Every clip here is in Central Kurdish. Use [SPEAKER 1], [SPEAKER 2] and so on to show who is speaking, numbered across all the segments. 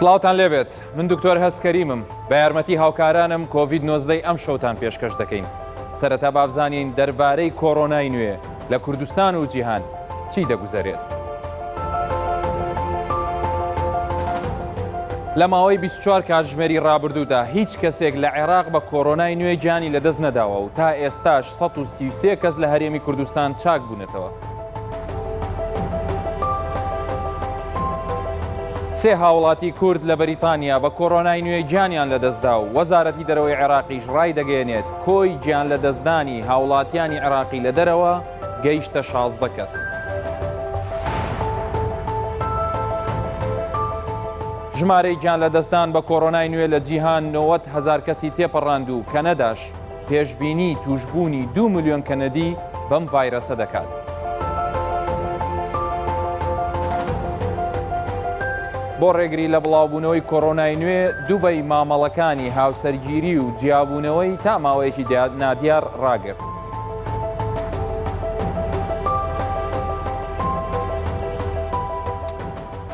[SPEAKER 1] سڵاوتان لێبێت من دکتۆر هەست کەریمم بە یارمەتی هاوکارانم کۆڤید 19 ئەم شەوتان پێشکەش دەکەین. سەرەتا بابزانین دەربارەی کۆڕۆنای نوێ لە کوردستان و جیهان چی دەگوزارێت. لە ماوەی 24 کاتژمێری ڕابردوودا هیچ کەسێک لە عێراق بە کۆڕۆنای نوێ گیانی لەدەست نەداوە و تا ئێستاش 133 کەس لە هەرێمی کوردستان چاک بوونەتەوە. سێ هاوڵاتی کورد لە بەریتانیا بە کۆڕۆنای نوێ گیانیان لەدەستدا و وەزارەتی دەرەوەی عێراقیش ڕای دەگەێنێت کۆی گیان لە دەستدانی هاوڵاتیانی عێراقی لە دەرەوە گەیشتە 16 کەس. ژمارەی گیان لە دەستدان بە کۆڕۆنای نوێ لە جیهان 90,000 کەسی تێپەڕاند و کەنەداش پێشبینی توشبوونی 2 ملیۆن کەنەدی بەم ڤایرەسە دەکات. بۆ ڕێگری لە بڵاوبوونەوەی کۆڕۆنای نوێ دووبەی مامەڵەکانی هاوسەرگیری و جیابوونەوەی تا ماوەیەکی نادیار ڕاگرت.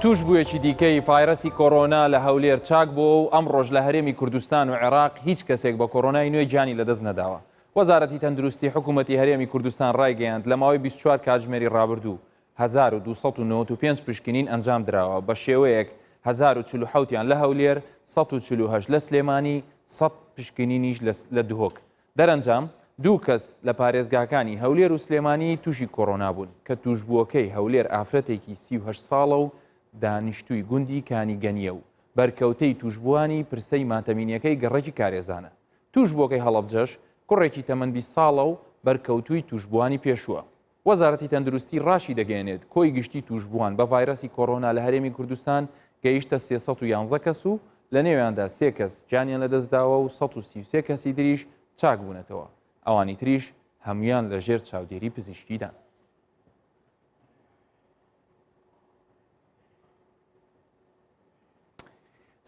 [SPEAKER 1] توشبوویەکی دیکەی ڤایرەسی کۆڕۆنا لە هەولێر چاک بووە و ئەم ڕۆژ لە هەرێمی کوردستان و عێراق هیچ کەسێک بە کۆڕۆنای نوێ گیانی لەدەست نەداوە. وەزارەتی تەندروستی حکوومەتی هەرێمی کوردستان ڕایگەیاند لە ماوەی 24 کاتژمێری ڕابردوو 1295 پشکنین ئەنجام درراوە بە شێوەیەک 1047یان لە هەولێر 148 لە سلێمانی 100 پشکنینیش لە دهۆک. دەرەنجام دوو کەس لە پارێزگاکانی هەولێر و سلێمانی تووشی کۆڕۆنا بوون کە توشبووەکەی هەولێر ئافرەتێکی 38 ساڵە و دانیشتووی گوندی کانی گەنیە و بەرکەوتەی توشبووانی پرسەی ماتەمینیەکەی گەڕێکی کارێزانە. توشبووەکەی هەڵەبجەش کوڕێکی تەمەن 20 ساڵە و بەرکەوتووی توشبووانی پێشووە. وەزارەتی تەندروستی ڕاشی دەگەێنێت کۆی گشتی توشبووان بە ڤایرەسی کۆڕۆنا لە هەرێمی کوردستان گەیشتە 311 کەس و لە نێویاندا 3 کەس گیانیان لەدەستداوە و 133 کەسی دریش چاک بوونەتەوە. ئەوانی تریش هەمویان لە ژێر چاودێری پزیشکیدان.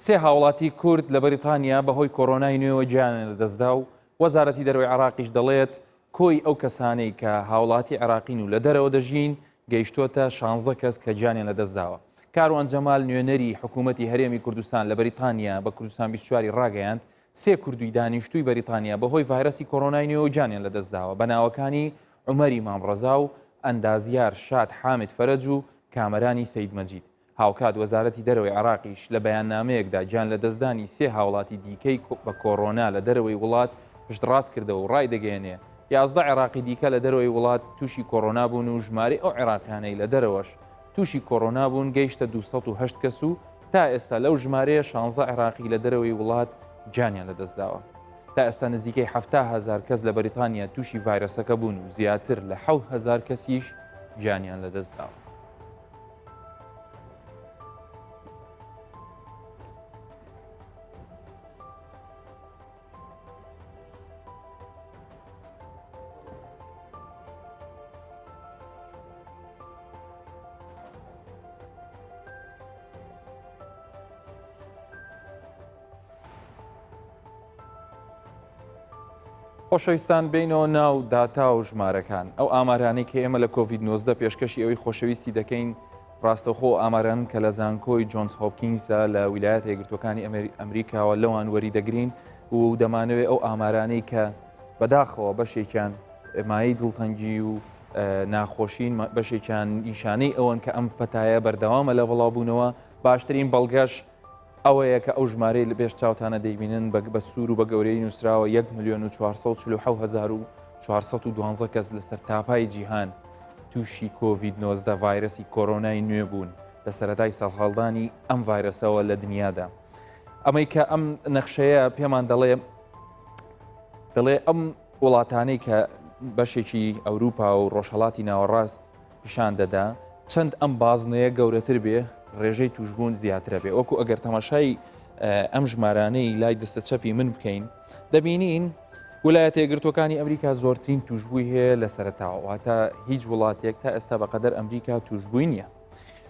[SPEAKER 1] سێ هاوڵاتی کورد لە بەریتانیا بەهۆی کۆڕۆنای نوێەوە گیانیان لەدەستدا و وەزارەتی دەرەوەی عێراقیش دەڵێت کۆی ئەو کەسانەی کە هاوڵاتی عێراقین و لە دەرەوە دەژین گەیشتوتە 16 کەس کە گیانیان لەدەستداوە. کاروان جەمال نوێنەری حکوومەتی هەرێمی کوردستان لە بەریتانیا بە کوردستان 24 ڕاگەیاند سێ کوردوی دانیشتووی بەریتانیا بەهۆی ڤایرەسی کۆڕۆنای نوێ گیانیان لەدەستداوە بە ناوەکانی عومەری مامڕەزا و ئەندازیار شاد حامد فەرەج و کامەرانی سەید مەجید. هاوکات وەزارەتی دەرەوەی عێراقیش لە بەیاننامەیەکدا گیان لە دەستدانی سێ هاوڵاتی دیکەی بە کۆڕۆنا لە دەرەوەی وڵات پشتڕاست کردەوە و ڕای دەگەێنێ 11 عێراقی دیکە لە دەرەوەی وڵات تووشی کۆڕۆنا بوون و ژمارەی ئەو عێراقیانەی لە دەرەوەش تووشی کۆڕۆنا بوون گەیشتە 208 کەس و تا ئێستا لەو ژمارەیە 16 عێراقی لە دەرەوەی وڵات گیانیان لەدەستداوە. تا ئێستا نزیکەی 70,000 کەس لە بەریتانیا تووشی ڤایرەسەکە بوون و زیاتر لە 7,000 کەسیش گیانیان لەدەستداوە. خۆشەویستان بینەوە ناو داتا و ژمارەکان ئەو ئامارانەی کە ئێمە لە کۆڤید 19 پێشکەشی ئەوەی خۆشەویستی دەکەین ڕاستەخۆ ئاماران کە لە زانکۆی جۆنس هۆپکینسە لە ویلایەتە یەکگرتوەکانی ئەمریکاوە لەوان وەری دەگرین و دەمانەوێت ئەو ئامارانەی کە بەداخەوە بەشێکیان مای دڵتەنگی و ناخۆشین بەشێکیان نیشانەی ئەوەن کە ئەم پەتایە بەردەوامە لە بەڵاوبوونەوە باشترین بەڵگەش ئەوەیە کە ئەو ژمارەی لە پێش چاوتانە دەیبینن بە سوور و بە گەورەی نووسراوە 1,447,412 کەس لەسەر تاپای جیهان تووشی کۆڤید 19 ڤایرەسی کۆڕۆنای نوێ بوون لە سەرەتای سەرهەڵدانی ئەم ڤایرەسەوە لە دنیادا. ئەمەی کە ئەم نەخشەیە پێمان دەڵێ ئەم وڵاتانەی کە بەشێکی ئەوروپا و ڕۆژهەڵاتی ناوەڕاست پیشان دەدا چەند ئەم بازنەیە گەورەتر بێ ڕێژەی توشبوون زیاترە بێ. وەکو ئەگەر تەماشای ئەم ژمارانەی لای دەستە چەپی من بکەین دەبینین ویلایەتە یەکگرتوەکانی ئەمریکا زۆرترین توشبووی هەیە لە سەرەتاوە واتە هیچ وڵاتێک تا ئێستا بەقەدەر ئەمریکا توشبووی نییە.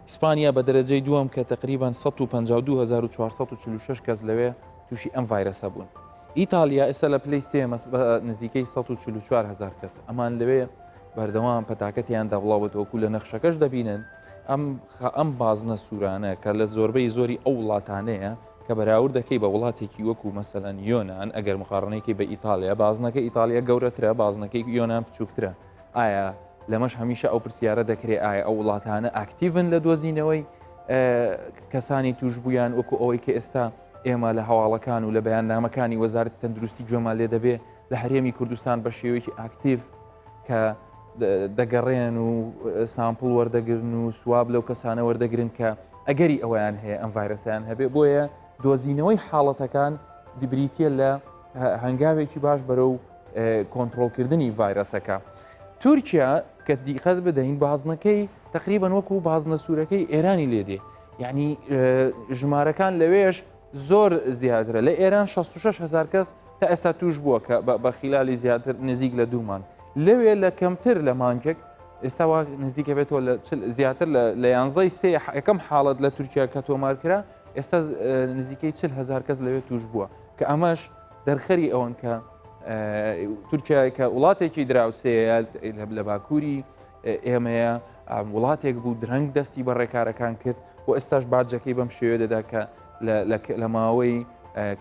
[SPEAKER 1] ئیسپانیا بە دەرەجەی دووەم کە تقریبان 152,446 کەس لەوێ تووشی ئەم ڤایرەسە بوون. ئیتالیا ئێستا لە پلەی سێمە نزیکەی 144,000 کەس ئەمان لەوێ بەردەوام پەتاکەتیان دەبڵاوێت وەکو لە نەخشەکەش دەبینن ئەم بازنە سوورانە کە لە زۆربەی زۆری ئەو وڵاتانەیە کە بەراورد دەکەی بە وڵاتێکی وەکو مەسەلەن یۆناان ئەگەر مقارنەیەکی بە ئیتالیا بازنەکە ئیتالیا گەورەترە بازنەکەی یۆناان بچووکترە ئایا لەمەش هەمیشە ئەو پرسیارە دەکرێت ئایا ئەو وڵاتانە ئاکتیڤن لە دۆزینەوەی کەسانی توش بوویان وەکو ئەوەی کە ئێستا ئێمە لە هەواڵەکان و لە بەیاننامەکانی وەزارەتی تەندروستی گوێمان لێ دەبێ لە هەرێمی کوردستان بە شێوەیەکی ئاکتیڤ کە دەگەڕێن و سامپڵ وەردەگرن و سواب لەو کەسانە وەردەگرن کە ئەگەری ئەویان هەیە ئەم ڤایرۆسیان هەبێ بۆیە دۆزینەوەی حاڵەتەکان دیبریتە لە هەنگاوێکی باش بەرەو کۆنتترۆلکردنی ڤایرۆسەکە. تورکیا کە دیقەت بدەین بازنەکەی تقریبان وەکو بازنە سوورەکەی ئێرانی لێدێ یعنی ژمارەکان لەوێش زۆر زیاترە لە ئێران 66,000 کەس تا ئێستا توش بووە کە بە خیلالی زیاتر نزیک لە دوومان لەوێ لە کەمتر لە مانگێک ئێستا نزیکە بێتەوە زیاتر لە 11 یەکەم حاڵەت لە تورکیا کە تۆمار کرا ئێستا نزیکەی 40,000 کەس لەوێ توش بووە کە ئەمەش دەرخەری ئەوەن کە تورکیا کە وڵاتێکی دراوسەیە لە باکووری ئێمەیە وڵاتێک بوو درەنگ دەستی بە ڕێکارەکان کرد و ئێستاش باجەکەی بەم شێوێ دەدا کە لە ماوەی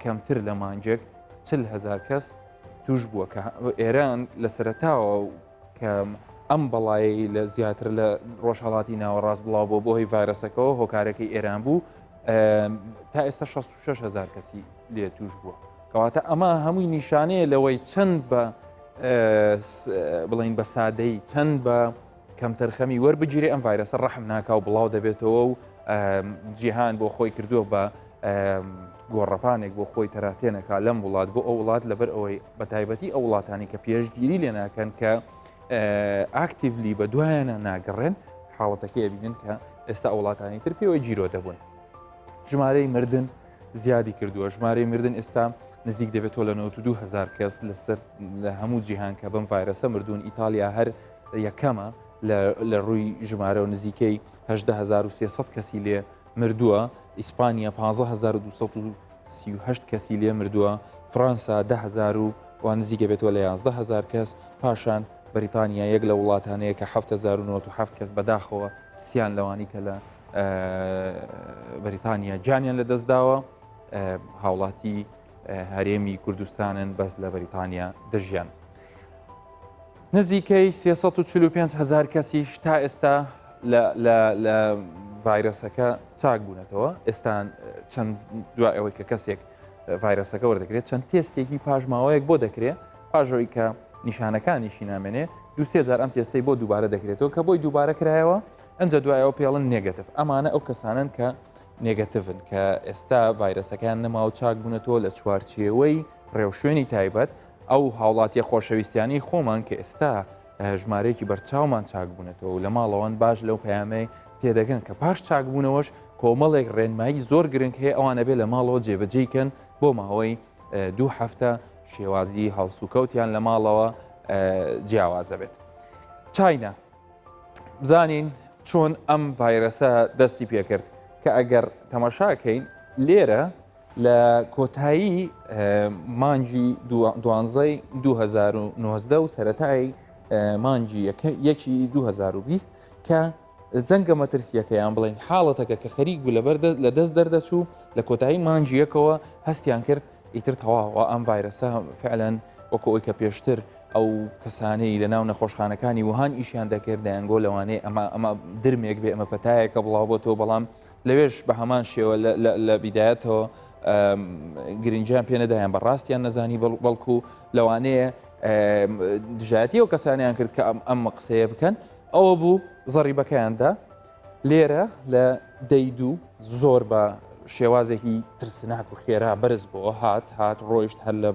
[SPEAKER 1] کەمتر لە مانجێک 40,000 کەس توش بووە کە ئێران لە سەرەتاوە کە ئەم بەڵایی لە زیاتر لە ڕۆژهەڵاتی ناوەڕاست بڵاو بۆ بۆهی ڤایرۆسەکەەوە هۆکارەکەی ئێران بوو تا ئێستا 66,000 کەسی لێ توش بووە کەواتە ئەمە هەمووی نیشانەیە لەوەی چەند بە بڵین بە سادەی چەند بە کەمتەرخەمی وەربگیرێ ئەم ڤایرۆسە ڕەحم ناکاو بڵاو دەبێتەوە و جیهان بۆ خۆی کردووە بە گۆڕەپانێک بۆ خۆی تەراتێنەکە لەم وڵات بۆ ئەو وڵات لەبەر ئەوەی بە تایبەتی ئەو وڵاتانی کە پێشگیری لێ ناکەن کە ئاکتیڤلی بە دوایانە ناگەڕێن حاڵەتەکەی بینن کە ئێستا وڵاتانی تر پێوەی جیرۆ دەبوون. ژمارەی مردن زیادی کردووە ژمارەی مردن ئێستا نزیک دەبێتەوە لە 92,000 کەس لە هەموو جیهان کە بەم ڤایرۆسە مردوون ئیتالیا هەر یەکەمە لە ڕووی ژمارە و نزیکەی 18,300 کەسی لێ مردووە ئیسپانیا 15,238 کەسی لێ مردووە فرانسا 10,000 و نزیکە بێتەوە لە 11,000 کەس پاشان بەریتانیا یەک لە وڵاتانەیە کە 7,097 کەس بەداخەوە سیان لەوانی کە لە بەریتانیا جانیان لە دەستداوە هاوڵاتی هەرێمی کوردستانن بەس لە بەریتانیا دەژیان. نزیکەی 345,000 کەسیش تا ئێستا لە ڤایرۆسەکە چاک بوونەتەوە ئێستا چەند دوای ئەوەی کە کەسێک ڤایرۆسەکە وەردەگرێت چەند تێستێکی پاژماوەیەک بۆ دەکرێت پاژەوەی کە نیشانەکانیشی نامێنێ دوسێ جار ئەم تێستەی بۆ دووبارە دەکرێتەوە کە بۆی دووبارە کرایەوە ئەنجە دوایەوە پێڵن نێگەتیڤ ئەمانە ئەو کەسانن کە نێگەتیڤن کە ئێستا ڤایرۆسەکان نەماوە چاک بوونەتەوە لە چوارچێوەی ڕێوشوێنی تایبەت ئەو هاوڵاتیە خۆشەویستیانی خۆمان کە ئێستا ژمارەیەکی بەرچاومان چاک بوونەتەوە لە ماڵەوەن باش لەو پەیامەی تێدەگەن کە پاش چاکبوونەوەش کۆمەڵێک ڕێنمایی زۆر گرنگ هەیە ئەوانە بێ لە ماڵەوە جێبەجێکەن بۆ ماوەی 2 هەفتە شێوازی هەڵسوکەوتیان لە ماڵەوە جیاوازە بێت. چاینا بزانین چۆن ئەم ڤایرۆسە دەستی پێکرد کە ئەگەر تەماشاکەین لێرە لە کۆتایی مانجی 2019 و سەرەتای مانجی یەکی 2020 کە جەنگە مەترسیەکەیان بڵین حاڵەتەکە کە خەریک بوو لە دەست دەردەچوو لە کۆتایی مانجیەکەوە هەستیان کرد ئیتر تەواوە ئەم ڤایرۆسە فعلەن وەکو ئەوی کە پێشتر ئەو کەسانەی لە ناو نەخۆشخانەکانی وهان ئیشیان دەکرد دەیانگۆ لەوانەیە ئەمە درمێک بێ ئەمە پەتایەکە بڵاو بۆتەوە بەڵام لەوێش بە هەمان شێوە لە بیدایەتەوە گرنجیان پێ نەدایان بەڕاستیان نەزانی بەڵکو لەوانەیە دژایەتی ئەو کەسانیان کرد کە ئەم قسەیە بکەن ئەوە بوو زەڕیبەکەیاندا لێرە لە دەیدوو زۆر بە شێوازێکی ترسناک و خێرا بەرز بۆ هات ڕۆیشت هەر لە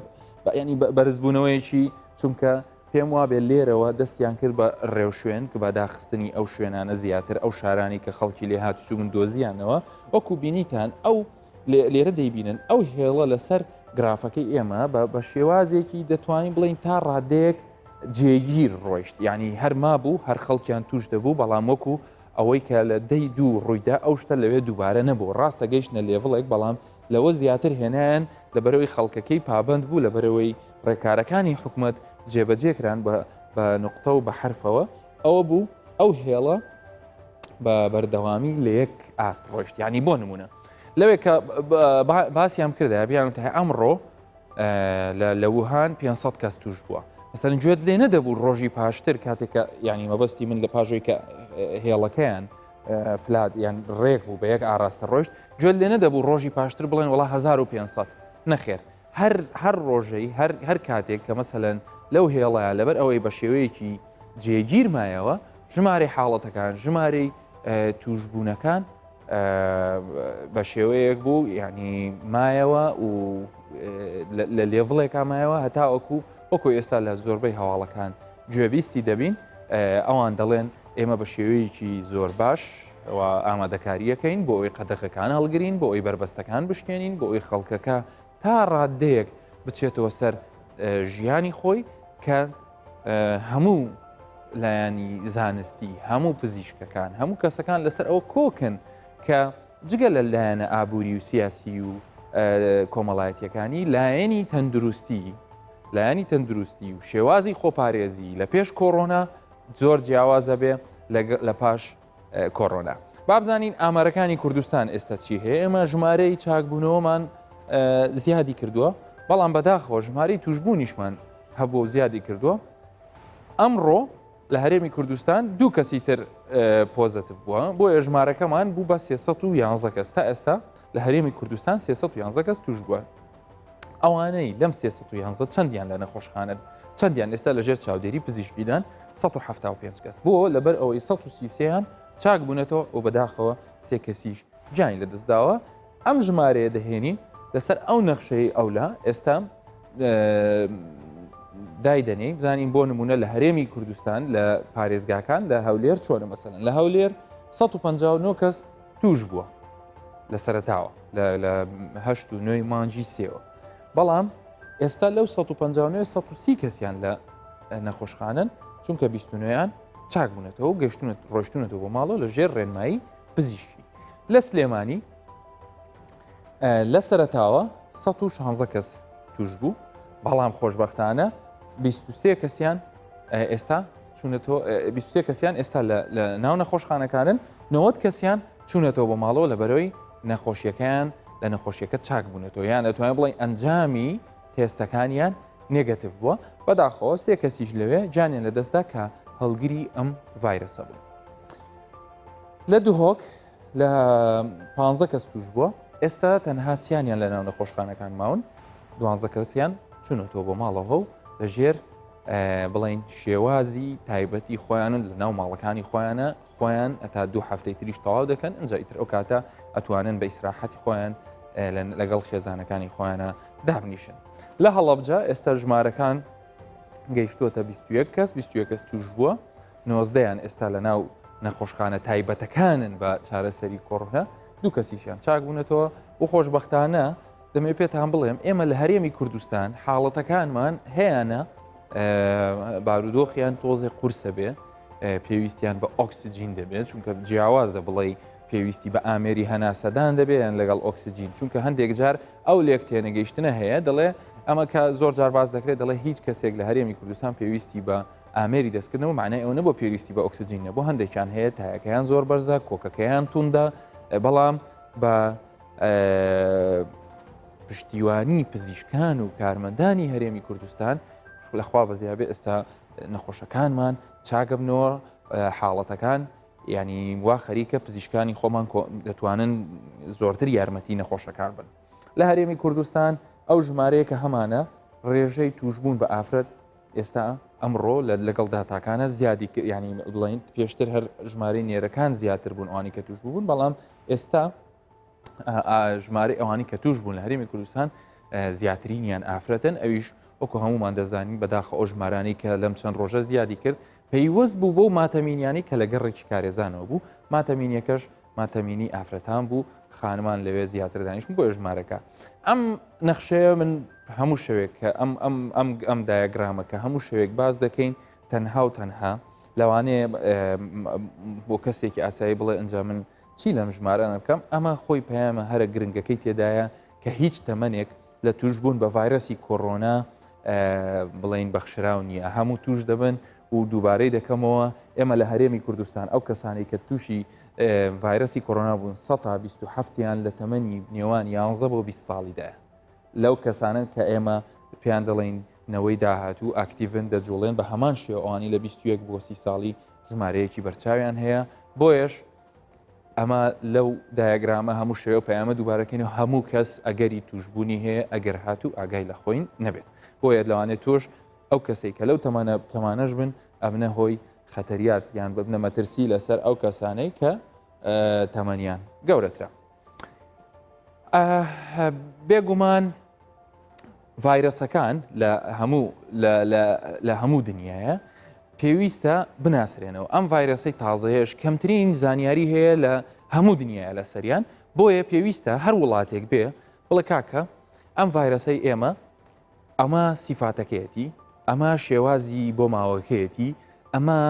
[SPEAKER 1] ینی بەرزبوونەوەیەکی چونکە پێم وابێ لێرەوە دەستیان کرد بە ڕێوشوێن کە بە داخستنی ئەو شوێنانە زیاتر ئەو شارانی کە خەڵکی لێ هاتوچوون دۆزیانەوە وەکو بینیتان ئەو لێرە دەیبینن ئەو هێڵە لەسەر گرافەکەی ئێمە بە شێوازێکی دەتوانین بڵین تا ڕادەیەک جێگیر ڕۆیشت یعنی هەرما بوو هەر خەڵکیان توش دەبوو بەڵام وەکو ئەوەی کە لە دەی دوو ڕوویدا ئەو شتە لەوێ دووبارە نەبوو ڕاستە گەیشتە لێڤڵێک بەڵام لەوە زیاتر هێنیان لەبەرەوەی خەڵکەکەی پابند بوو لەبەرەوەی ڕێکارەکانی حکوومەت جێبەجێکران بە نقطە و بە حرفەوە ئەوە بوو ئەو هێڵە بە بەردەوامی لە یەک ئاست ڕۆیشت یعنی بۆ نمونە لەوێک کە باسییان کردە بیان تا ئەمڕۆ لە ووهان 500 کەس توش بووە مەسەن گوێت لێ نەدەبوو ڕۆژی پاشتر کاتێککە ینی مەبەستی من لە پاژۆی کە هێڵەکەیان فلات یان ڕێک بوو بە یەک ئاراستە ڕۆیشت گوێت لێ نەدەبوو ڕۆژی پاشتر بڵێن وڵا 1500 نەخێر هەر ڕۆژەی هەر کاتێک کە مەسەلەن لەو هێڵەیە لەبەر ئەوەی بە شێوەیەکی جێگیرمایەوە ژمارەی حاڵەتەکان ژمارەی توشبوونەکان بە شێوەیەک بوو ینی مایەوە و لە لێڤڵێکا مایەوە هەتا وەکو ئێستا لە زۆربەی هەواڵەکان گوێبیستی دەبین ئەوان دەڵێن ئێمە بە شێوەیەکی زۆر باش ئامادەکاریەکەین بۆ ئەوی قەدەغەکان هەڵگرین بۆ ئەوی بربەستەکان بشکێنین بۆ ئەوی خەڵکەکە تا ڕادەیەک بچێتەوە سەر ژیانی خۆی کە هەموو لایانی زانستی هەموو پزیشکەکان هەموو کەسەکان لەسەر ئەوە کۆکن کە جگە لە لایەنە ئابووری و سیاسی و کۆمەڵایەتیەکانی لایەنی تەندروستی و شێوازی خۆپارێزی لە پێش کۆڕۆنا زۆر جیاوازە بێ لە پاش کۆڕۆنا. بابزانین ئامارەکانی کوردستان ئێستا چی هەیە ئێمە ژمارەی چاکبوونەوەمان زیادی کردووە بەڵام بەداخەوە ژمارەی توشبوونیشمان هەبوو زیادی کردووە. ئەمڕۆ لە هەرێمی کوردستان دوو کەسی تر پۆزتیڤ بووە بۆیە ژمارەکەمان بوو بە 311 کەس تا ئێستا لە هەرێمی کوردستان 311 کەس توش بووە. ئەوانەی لەم 311 چەندیان لە نەخۆشخانە چەندیان ئێستا لەژێر چاودێری پزیشکیدان 175 کەس بۆ لەبەر ئەوەی 133یان چاک بوونێتەوە و بەداخەوە سێ کەسیش جانی لەدەستداوە. ئەم ژمارەیە دەهێنی لەسەر ئەو نەخشەی ئەولا ئێستا دایدەنێ بزانین بۆ نمونە لە هەرێمی کوردستان لە پارێزگاکان لە هەولێر چۆنە مەسەلەن لە هەولێر 159 کەس توش بووە لە سەرەتاوە لە 8 مانجی سێوە بەڵام ئێستا لەو 159 130 کەسیان لە نەخۆشخانن چونکە 29یان چاک بوونێتەوە و گەشتونێت ڕۆشتونێتەوە بۆ ماڵەوە لە ژێر ڕێنمایی پزیشکی. لە سلێمانی لە سەرەتاوە 116 کەس توش بوو بەڵام خۆشبەختانە 23 کەسیان ئێستا چونێتەوە 23 کەسیان ئێستا لە ناو نەخۆشخانەکانن 90 کەسیان چونێتەوە بۆ ماڵەوە لە بەرەوەی نەخۆشیەکەیان لە نەخۆشیەکە چاک بوونێتەوە یان دەتوانێت بڵێن ئەنجامی تێستەکانیان نێگەتیڤ بووە بەداخەوە سێ کەسیش لەوێ جانیان لەدەستدا کە هەڵگیری ئەم ڤایرەسە بوو. لە دووهۆک لە 15 کەس توش بووە ئێستا تەنها سییانیان لە ناو نەخۆشخانەکان ماون 12 کەسیان چونەتەوە بۆ ماڵەوە و لەژێر بڵین شێوازی تایبەتی خۆیانن لە ناو ماڵەکانی خۆیانە خۆیان ئەتا دوو هەفتەی تریش تەواو دەکەن ئەنجا ئیتر ئەو کاتە ئەتوانن بە ئیسراحەتی خۆیان لەگەڵ خێزانەکانی خۆیانە دابنیشن. لە هەڵەبجە ئێستا ژمارەکان گەیشتووەتە 21 کەس 21 کەس توش بووە 19یان ئێستا لە ناو نەخۆشخانە تایبەتەکانن بە چارەسەری کۆڕۆنا دوو کەسیشیان چاک بوونێتەوە و خۆشبەختانە دەمێ پێتان بڵێم ئێمە لە هەرێمی کوردستان حاڵەتەکانمان هەیەە بارودۆخیان تۆزێ قورسە بێ پێویستیان بە ئۆکسسیجین دەبێت چونکە جیاوازە بڵێ پێویستی بە ئامێری هەناسەدان دەبێن لەگەڵ ئۆکسسیجین چونکە هەندێک جار ئەو لێک تێنەگەیشتنە هەیە دەڵێ ئەمە کە زۆر جار باز دەکرێت دەڵێ هیچ کەسێک لە هەرێمی کوردستان پێویستی بە ئامێری دەستکردنەوە معنای ئەوە بۆ پێویستی بە ئۆکسسیجینە بۆ هەندێکیان هەیە تایەکەیان زۆر بەرزە کۆکەکەیان توندە بەڵام بە پشتیوانی پزیشکان و کارمەندانی هەرێمی کوردستان لەخوا بەزیابێ ئێستا نەخۆشەکانمان چاگەبنەوە حاڵەتەکان ینی وا خەریکە پزیشکانی خۆمان دەتوانن زۆرتر یارمەتی نەخۆشەکان بن. لە هەرێمی کوردستان ئەو ژمارەیە کە هەمانە ڕێژەی توشبوون بە ئافرەت ئێستا ئەمڕۆ لەگەڵ داتاکانە زیادی ینی بڵین پێشتر هەر ژمارەی نێرەکان زیاتر بوون ئەوانی کە توش بوون بەڵام ئێستا ژمارە ئەوانی کە توش بوون لە هەرێمی کوردستان زیاترینیان ئافرەتن ئەویش وەکو هەمومان دەزانین بەداخە ئەو ژمارانی کە لەم چەند ڕۆژە زیادی کرد پەیوەست بوو بۆ ماتەمینیانی کە لە گەڕێکی کارێزانەوە بوو ماتەمینیەکەش ماتەمینی ئافرەتان بوو خانمان لەوێ زیاتر دانیشتن بۆ ژمارەکە ئەم نەخشەیە من هەموو شەوێک کە ئەم دایەگرامە کە هەموو شەوێک باز دەکەین تەنها و تەنها لەوانەیە بۆ کەسێکی ئاسایی بڵێ ئەنجا من چی لەم ژمارانە بکەم ئەمە خۆی پەیامە هەرە گرنگەکەی تێدایە کە هیچ تەمەنێک لە توش بوون بە ڤایرەسی کۆڕۆنا بڵین بەخشراو نییە هەموو توش دەبن و دووبارەی دەکەمەوە ئێمە لە هەرێمی کوردستان ئەو کەسانی کە تووشی ڤایرەسی کۆرۆنا بوون 127یان لە تەمەنی نێوان 11 بۆ 20 ساڵیدایە لەو کەسانن کە ئێمە پێیان دەڵێن نەوەی داهاتوو ئاکتیڤن دەجوڵێن بە هەمان شێوەوانی لە 21 بۆ 30 ساڵی ژمارەیەکی بەرچاویان هەیە بۆیش ئەمە لەو دایەگرامە هەموو شێوە پەیامە دووبارەکەین و هەموو کەس ئەگەری توشببوونی هەیە ئەگەر هاتوو ئاگای لە خۆین نەبێت بۆیە لەوانێت تۆش ئەو کەسێک کە لەو تەمانە کەمانەش بن ئەبنە هۆی خەتەریات یان ببنە مەترسی لەسەر ئەو کەسانەی کە تەمەنیان گەورەترە. بێگومان ڤایرەسەکان لە هەموو دنیاە پێویستە بناسرێنەوە ئەم ڤایرەسەی تازەیەش کەمترین زانیاری هەیە لە هەموو دنیاە لە سەریان بۆیە پێویستە هەر وڵاتێک بێ بڵێ کاکە ئەم ڤایرەسەی ئێمە ئەمە سیفاتەکەیەتی ئەمە شێوازی بۆ ماوەکەیەتی ئەمە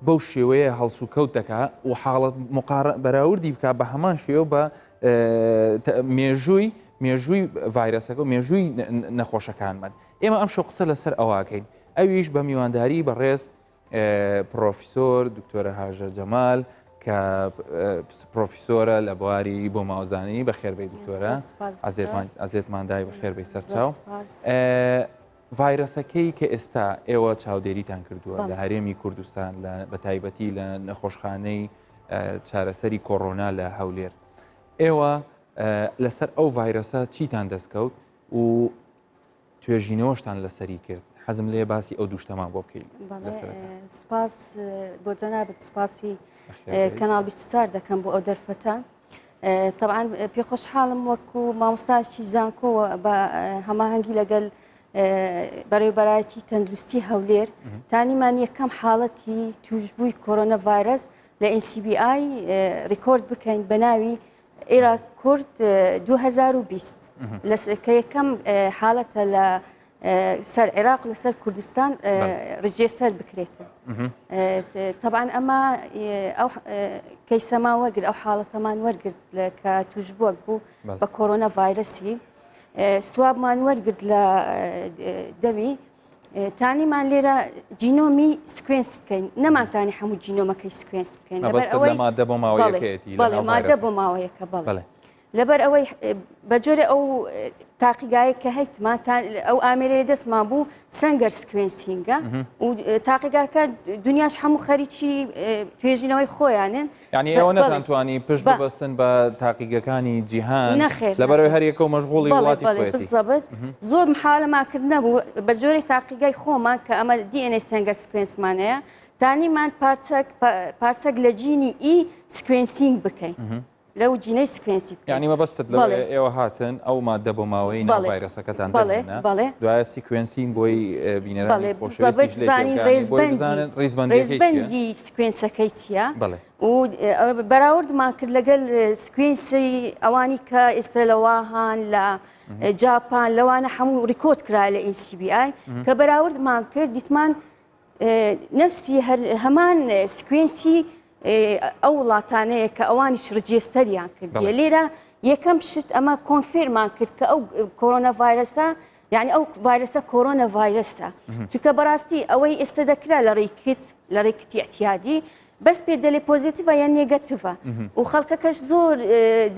[SPEAKER 1] بەو شێوەیە هەڵس و کەوت دەکا و حاڵەت بەراوردی بکە بە هەمان شێوە بە مێژووی ڤایرەسەکە و مێژووی نەخۆشەکانمان ئێمە ئەم شۆ قسە لەسەر ئەواکەین ئەویش بە میوانداری بەڕێز پرۆفیسۆر دکتۆرە هاژە جەمال کە پرۆفیسۆرە لە بواری بۆ ماوەزانی بەخێربەی دکتۆرە ئازێتماندای بەخێربەی سەرچاو ڤایرەسەکەی کە ئێستا ئێوە چاودێریتان کردووە لە هەرێمی کوردستان بە تایبەتی لە نەخۆشخانەی چارەسەری کۆڕۆنا لە هەولێر ئێوە لەسەر ئەو ڤایرەسە چیتان دەستکەوت و توێژینەوەشتان لەسەری کرد حەزم لێ باسی ئەو دووشتەمان بۆ بکەیت.
[SPEAKER 2] سپاس بۆ جەنابەت سپاسی کەناڵ 24 دەکەم بۆ ئەو دەرفەتە. طبعاً پێخۆشحاڵم وەکو مامۆستایکی زانکۆوە بە هەماهەنگی لەگەڵ بەڕێوەبەرایەتی تەندروستی هەولێر تانیمان یەکەم حاڵەتی توشبووی کۆرۆنە ڤایرەس لە NCBI ڕیکۆرد بکەین بە ناوی ئێرا کورد 2020 کە یەکەم حاڵەتە لە سەر عێراق لەسەر کوردستان ڕجێستەر بکرێتن. طبعاً ئەمە ئەو کەیسەمان وەرگرت ئەو حاڵەتەمان وەرگرت کە توشبووەک بوو بە کۆرۆنە ڤایرەسی سوابمان وەرگرت لە دەوی تانیمان لێرە جینۆمی سکوێنس بکەین نەماتانی هەموو جینۆمەکەی سکوێنس بکەین
[SPEAKER 1] مادە بۆ ماوەیەکەیەتی
[SPEAKER 2] مادە بۆ ماوەیەکە بەڵێ لەبەر ئەوەی بە جۆرە ئەو تاقیگایە کە هەیتمان ئەو ئامێرەیە دەستمان بوو سەنگەر سکوێنسینگە و تاقیگاکە دنیاش هەموو خەریکی توێژینەوەی خۆیانن
[SPEAKER 1] یعنی ئێوە نەتانتوانی پشت ببەستن بە تاقیگەکانی جیهان لەبەرەوەی هەریەکە و مەشغوڵی وڵاتی خۆیەتی
[SPEAKER 2] زۆر محالەماکرد نەبوو بە جۆرەی تاقیگای خۆمان کە ئەمە DNA سەنگەر سکوێنسمانەیە تانیمان پارچەک لە جینی ئی سکوێنسینگ بکەین لەو جینەی سکوێنسی
[SPEAKER 1] یعنی مەبەستت لەوەیە ئێوە هاتن ئەو مادە بۆ ماوەی ڤایرەسەکەتان دەهێنا دوایە سیکوێنسینگ بۆی بینەرانی
[SPEAKER 2] خۆشەویستی ڕێزبەندی سکوێنسەکەی چییە و بەراوردمان کرد لەگەڵ سکوێنسی ئەوانی کە ئێستا لە واهان لە جاپان لەوانە هەموو ڕیکۆرد کرا لە NCBI کە بەراوردمان کرد دیتمان نفسی هەمان سکوێنسی ئەو وڵاتانەیە کە ئەوانیش ڕجێستەریان کردیە لێرە یەکەم شت ئەمە کۆنفێرمان کرد کە ئەو کۆرۆنە ڤایرەسە یعنی ئەو ڤایرەسە کۆرۆنە ڤایرەسە چونکە بەڕاستی ئەوەی ئێستا دەکرا لە ڕێککتی احتیادی بەس پێ دەڵێ پۆزیتیڤە یان نێگەتیڤە و خەڵکەکەش زۆر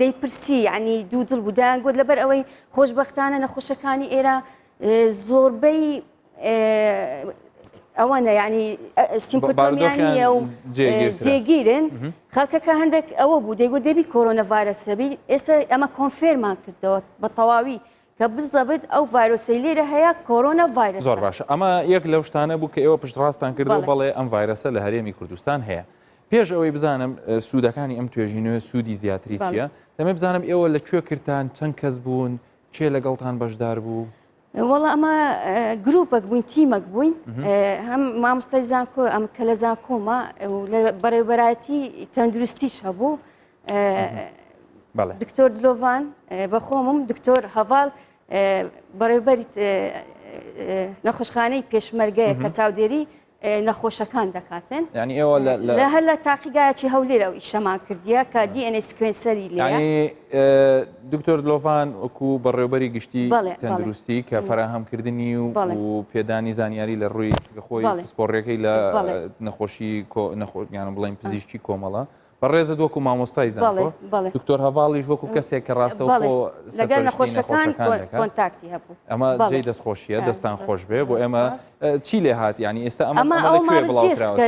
[SPEAKER 2] دەیپرسی یعنی دوو دڵ بوو دایانگوت لەبەر ئەوەی خۆشبەختانە نەخۆشەکانی ئێرە زۆربەی ئەوەنە ینی سیمپتۆمیانیە و جێگیرن خەڵکەکە هەندێک ئەوە بوو دەیگوت دەبی کۆرۆنە ڤایرەسەبی ئێستا ئەمە کۆنفێرمان کردەوە بە تەواوی کە بزەبێت ئەو ڤایرۆسی لێرە هەیە کۆرۆنە ڤایرەس
[SPEAKER 1] زۆر باشە ئەمە یەک لەو شتانە بوو کە ئێوە پشتڕاستان کردەوە بەڵێ ئەم ڤایرەسە لە هەرێمی کوردستان هەیە پێش ئەوەی بزانم سوودەکانی ئەم توێژینەوە سوودی زیاتری چییە دەمێ بزانم ئێوە لەکوێ کردان چەند کەس بوون چێ لەگەڵتان بەشدار بوو
[SPEAKER 2] وەڵا ئەمە گرروپێک بووین تیمەک بووین هەم مامۆستای زانکۆ ئەم کە لە زانکۆمە لە بەڕێوەبەرایەتی تەندروستیش هەبوو دکتۆر دلۆڤان بەخۆمم دکتۆر هەڤاڵ بەڕێوەبەری نەخۆشخانەی پێشمەرگەیە کە چاودێری نەخۆشەکان دەکاتن
[SPEAKER 1] يعني ئێوە
[SPEAKER 2] لە هەر لە تاقیگایەکی هەولێرە و ئیشەمان کردیە کە دیNA سکوێنسەری لێ
[SPEAKER 1] يعني دکتۆر دلۆڤان وەکو بەڕێوەبەری گشتی تەندروستی کە فراهەمکردنی و پێدانی زانیاری لە ڕووی خۆی پسپۆڕیەکەی لە نەخۆشی یان بڵین پزیشکی کۆمەڵە بەڕێزە وەکو مامۆستای زانکۆ دکتۆر هەڤاڵیش وەکو کەسێک کە ڕاستەوخۆ
[SPEAKER 2] لەگەڵ نەخۆشەکان کۆنتاکتی هەبوو
[SPEAKER 1] ئەمە جێی دەستخۆشیە دەستان خۆش بێ بۆ ئێمە چی لێ هات ینی ئێستا
[SPEAKER 2] ئەمە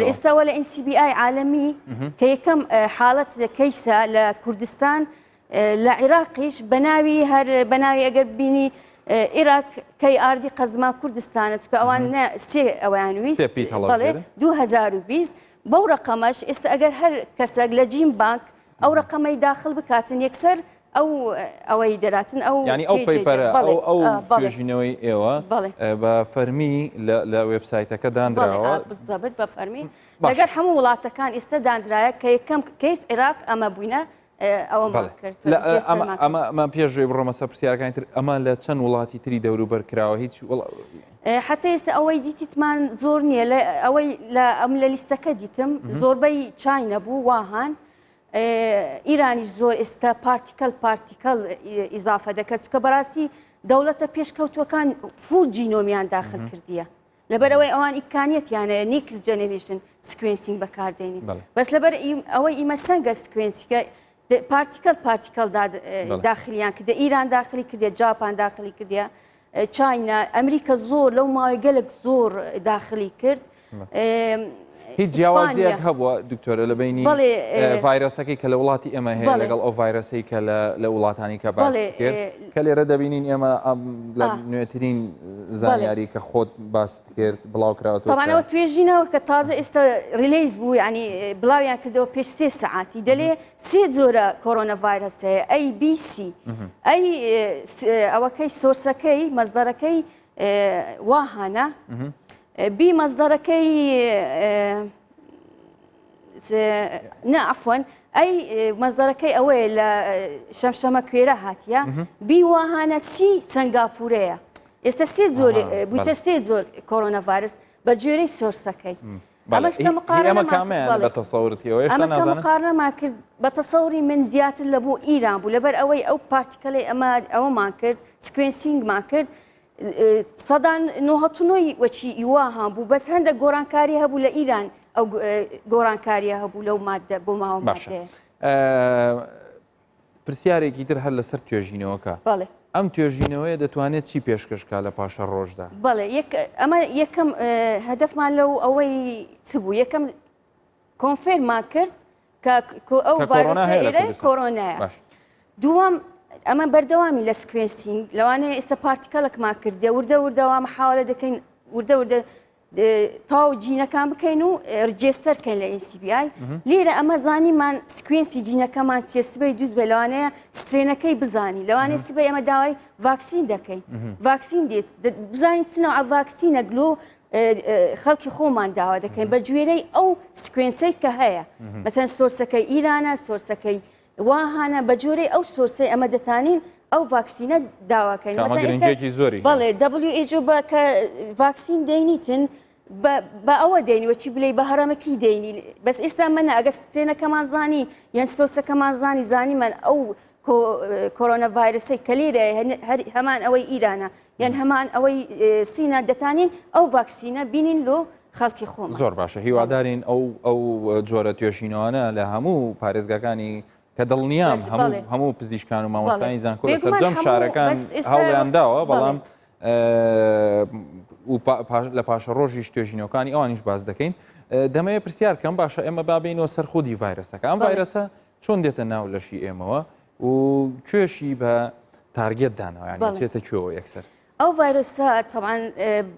[SPEAKER 2] ئێستاوە لە NCBI عالەمی کە یەکەم حاڵەت کەیسە لە کوردستان لە عێراقیش بەناوی هەر بەناوی ئەگەر بینی عێراق کەی ئاردی قەزما کوردستانە چکە ئەوان سێ ئەویان ویست 2020 بەو ڕقەمەش ئێستا ئەگەر هەر کەسێک لە جیم بانک ئەو ڕقەمەی داخل بکاتن یەکسەر ئەوەی دەراتن ئەو
[SPEAKER 1] ینی ئەو پەیپەرە ئەو توێژینەوەی ئێوە بە فەرمی لە وێبسایتەکە دانراوە
[SPEAKER 2] بزەبت بە فەرمی لەگەر هەموو وڵاتەکان ئێستا دانرایە کە یەکەم کەیس عێراق ئەمە بووینە ئەوەمان کرد
[SPEAKER 1] ئەمە پێشوێ بڕۆمە سەر پرسیارەکانی تر ئەمە لە چەند وڵاتی تری دەوروبەر کراوە هیچ
[SPEAKER 2] حتا ئێستا ئەوەی دیتیتمان زۆر نییە ئەوەی ئەم لە لیستەکە دیتم زۆربەی چای نەبوو واهان ئیرانیش زۆر ئێستا پارتیکەل ئیزافە دەکات چکە بەڕاستی دەوڵەتە پێشکەوتوەکان فول جینۆمیان داخل کردیە لەبەرەوەی ئەوان ئیمکانیەتیانە نیکس جەنێریشن سکوێنسینگ بەکاردێنی بەس لەبەر ئەوەی ئیمە سەنگە سکوێنسیکە پارتیکەل داخلیان کردە ئیران داخلی کردە جاپان داخلی کردە چاینا ئەمریکا زۆر لەو ماوەی گەلک زۆر داخلی کرد
[SPEAKER 1] هیچ جیاوازیەک هەبووە دکتۆرە لە بینی ڤایرۆسەکەی کە لە وڵاتی ئێمە هەیە لەگەڵ ئەو ڤایرۆسەی کە لە وڵاتانی کە باسی کرد کە لێرە دەبینین ئێمە لە نوێترین زانیاری کە خۆت باست کرد بڵاوکراوەوە
[SPEAKER 2] تاوانەوە توێژینەوە کە تازە ئێستا ریلیز بوو ینی بڵاویان کردەوە پێش 3 سەعاتی دەلێ 3 جۆرە کۆرۆنە ڤایرۆس هەیە ABC ئەی ئەوەکەی سۆرسەکەی مەزدەرەکەی واهانە بی مەزدەرەکەی نەعفۆن ئەی مەزدەرەکەی ئەوەیە لە شەمشەمە کوێرە هاتیە بی واهانە سی سنگاپورەیە ئێستا سێ زۆر بوویتە 3 زۆر کۆرۆنە ڤایرۆس بە گوێرەی سۆرسەکەی ئەمە مقارنەمان کرد بە تەسەوری من زیاتر لە بۆ ئیران بوو لەبەر ئەوەی ئەو پارتیکەڵی ئەوەمان کرد سکوێنسینگمان کرد سەدان 99 وەچی ئیواهان بوو بەس هەندێک گۆڕانکاری هەبوو لە ئیران ئەو گۆڕانکاریە هەبوو لەو مادە بۆ ماوە مادەیە
[SPEAKER 1] پرسیارێکی تر هەر لەسەر توێژینەوەکە ئەم توێژینەوەیە دەتوانێت چی پێشکەشکا لە پاشە ڕۆژدا
[SPEAKER 2] بەڵێ ئەمە یەکەم هەدەفمان لەو ئەوەی چ بوو یەکەم کۆنفێرمان کرد کە ئەو ڤایرۆسە ئێرە کۆرۆنایە دووەم ئەمە بەردەوامی لە سکوێنسینگ لەوانەیە ئێستا پارتیکەڵێکمان کردێ وردە محاولە دەکەین وردە تاو جینەکان بکەین و ڕجێستەرکەین لە NCBI لێرە ئەمە زانیمان سکوێنسی جینەکەمان سبەی دووز بێ لەوانەیە سترێنەکەی بزانی لەوانەیە سبەی ئەمە داوای ڤاکسین دەکەین ڤاکسین دێت بزانین چنەوە ڤاکسینە گلۆ خەڵکی خۆمان داوا دەکەین بە گوێرەی ئەو سکوێنسەی کە هەیە مەتەن سۆرسەکەی ئیرانە سۆرسەکەی واهانە بە جۆرەی ئەو سۆرسەی ئەمە دەتانین ئەو ڤاکسینە داواکەین بەڵێ WHO کە ڤاکسین دەینیتن بە ئەوە دێنیوە چی بڵێ بە هەرەمەکی دێنی بەس ئێستا منە ئەگە سترێنەکەمان زانی یان سۆرسەکەمان زانیمان ئەو کۆرۆنە ڤایرۆسەی کە لێرە هەمان ئەوەی ئیرانە یان هەمان ئەوەی سینە دەتانین ئەو ڤاکسینە بینین لۆ خەڵکی خۆمان
[SPEAKER 1] زۆر باشە هیوادارین ئەو جۆرە توێژینەوەنە لە هەموو پارێزگاکانی کە دڵنیام هەموو پزیشکان و مامۆستانی زانکۆ سەرجەم شارەکان هەوڵیان داوە بەڵام لە پاشە ڕۆژی توێژینەوەکانی ئەوانیش باز دەکەین دەمەیە پرسیار کەم باشە ئێمە بابینەوە سەر خودی ڤایرۆسەکە ئەم ڤایرۆسە چۆن دێتە ناو لەشی ئێمەوە و کوێشی بە تارگێت دانەوە چێتە کوێەوە یەکسەر
[SPEAKER 2] ئەو ڤایرۆسە تەمان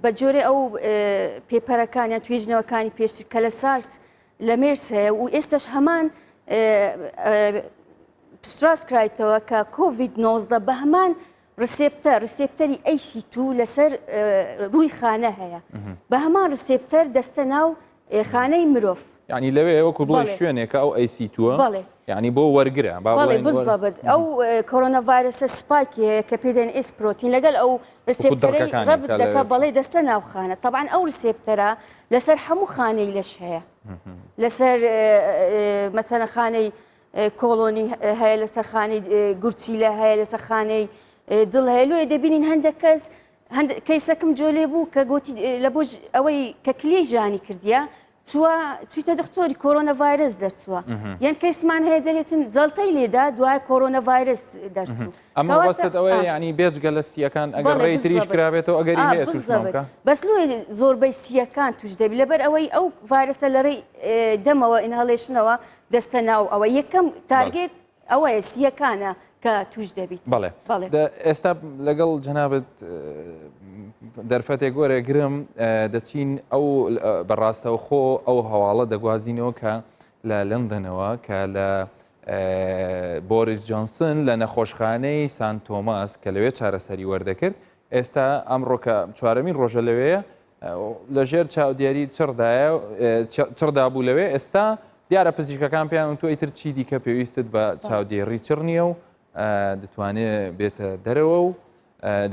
[SPEAKER 2] بە جۆرە ئەو پێپەرەکانیان توێژنەوەکانی پێشتر کە لە سارس لە مێرس هەیە و ئێستش هەمان پشتڕاست کرایتەوە کە کۆڤید-19 بە هەمان ڕسێپتەری ئەیشی2 لەسەر ڕووی خانە هەیە بە هەمان ڕسێپتەر دەستە ناو خانەی مرۆڤ
[SPEAKER 1] يعني لەوێ وەکو بڵێ
[SPEAKER 2] بەڵێ.
[SPEAKER 1] شوێنێکە ئەو ئەیسیتووە
[SPEAKER 2] بەڵێ.
[SPEAKER 1] یعنی بۆ وەرگرە
[SPEAKER 2] بەڵێ بالضبط ئەو کۆرۆنا ڤایرسە سپایکێ کە پێدەن ئس پرۆتین لەگەڵ ئەو رسێپتەرەی ڕەبت دەکە بەڵێ دەستە ناوخانە طبعاً ئەو رسێپتەرە لەسەر هەموو خانەی لەش هەیە لەسەر مەتەنە خانەی کۆڵۆنی هەیە لەسەر خانەی گورچیلە هەیە لەسەر خانەی دڵ هەیە لێ دەبینین هەندێک کەس کەیسەکەم جۆلێ بوو کە گوتی لە بۆ ئەوەی کە کلێ ژانی کردیا چویتە دکتۆری کۆرۆنا ڤایرس دەرچووە یان کەسمان هەیە دەرێتن جەڵتەی لێدا دوای کۆرۆنا ڤایرس دەرچوو
[SPEAKER 1] ئەمە وەستت ئەوەیە ینی بێجگە لە سیەکان ئەگەر ڕێی تریش کرابێتەوە ئەگەری هەیە توشکە
[SPEAKER 2] بەس لێ زۆربەی سیەکان توش دەبی لەبەر ئەوەی ئەو ڤایرسە لەڕێی دەمەوە ئینهاڵێشنەوە دەستە ناو ئەوە یەکەم تارگێت ئەوەیە سیەکانە کە توش دەبیت
[SPEAKER 1] بەڵێ ئێستا لەگەڵ جەنابەت دەرفەتێک گۆرە گرم دەچین ئەو بەڕاستەوە خۆ ئەو هەواڵە دەگوازینەوە کە لە لەندەنەوە کە لە بۆریس جۆنسن لە نەخۆشخانەی سان تۆماس کە لەوێ چارەسەری وەردەکرد ئێستا ئەمڕۆکە چوارەمین ڕۆژە لەوەیە لەژێر چاودێری چڕدا بوو لەوێ ئێستا دیارە پزیشکەکان پێیان تۆ ئیتر چی دیکە پێویستت بە چاودێری چڕ نییە و دەتوانێت بێتە دەرەوە و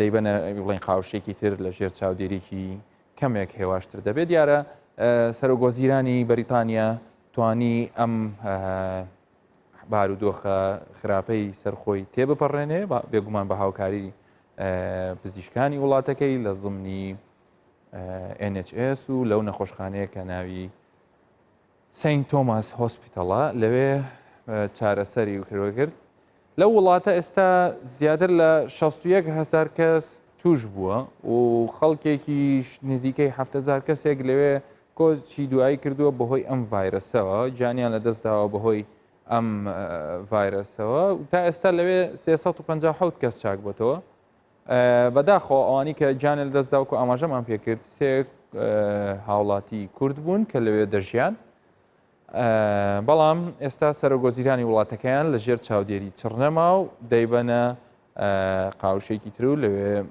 [SPEAKER 1] دەیبەنە بڵین قاوشێکی تر لە ژێر چاودێریکی کەمێک هێواشتر دەبێت دیارە سەرۆگۆزیرانی بەریتانیا توانی ئەم بارودۆخە خراپەی سەرخۆی تێبپەڕێنێ بێگومان بە هاوکاری پزیشکانی وڵاتەکەی لە زمنی NHS و لەو نەخۆشخانەیە کە ناوی سین تۆماس هۆسپیتەڵە لەوێ چارەسەری وکرۆ کرد لەو وڵاتە ئێستا زیاتر لە 61,000 کەس توش بووە و خەڵکێکی نزیکەی 7,000 کەسێک لەوێ کۆچی دوایی کردووە بەهۆی ئەم ڤایرەسەوە جانیان لە دەستداوە بەهۆی ئەم ڤایرەسەوە تا ئێستا لەوێ 357 کەس چاک بۆتەوە بەداخۆ ئەوانی کە جانێ لە دەستداوکە ئاماژەمان پێکرد سێ هاوڵاتی کورد بوون کە لەوێ دەژیان بەڵام ئێستا سەرۆگۆزیرانی وڵاتەکەیان لە ژێر چاودێری چڕنەما و دەیبەنە قاوشێکی تر و لەوێ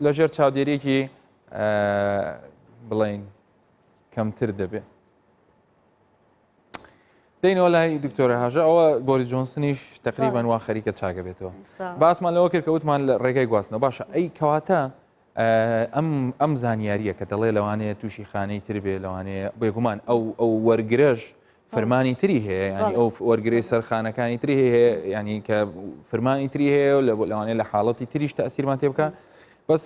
[SPEAKER 1] لە ژێر چاودێریەکی بڵین کەمتر دەبێت دەینەوە لای دکتۆرە هاژە ئەوە بۆریس جۆنسنیش تقریبان وا خەریکە چاکە بێتەوە باسمان لەوە کرد کە وتمان لە ڕێگای گواستنەوە باشە ئەی کەواتە ئەم زانیاریە کە دەڵێ لەوانەیە تووشی خانەی تر بێ لەوانەیە بێگومان ئەو وەرگرەش فەرمانی تری هەیە ینی ئەو وەرگری سەرخانەکانی تری هەیە ینی کە فەرمانی تری هەیە و لەوانەیە لە حاڵەتی تریش تەئسیرمان تێ بکە بەس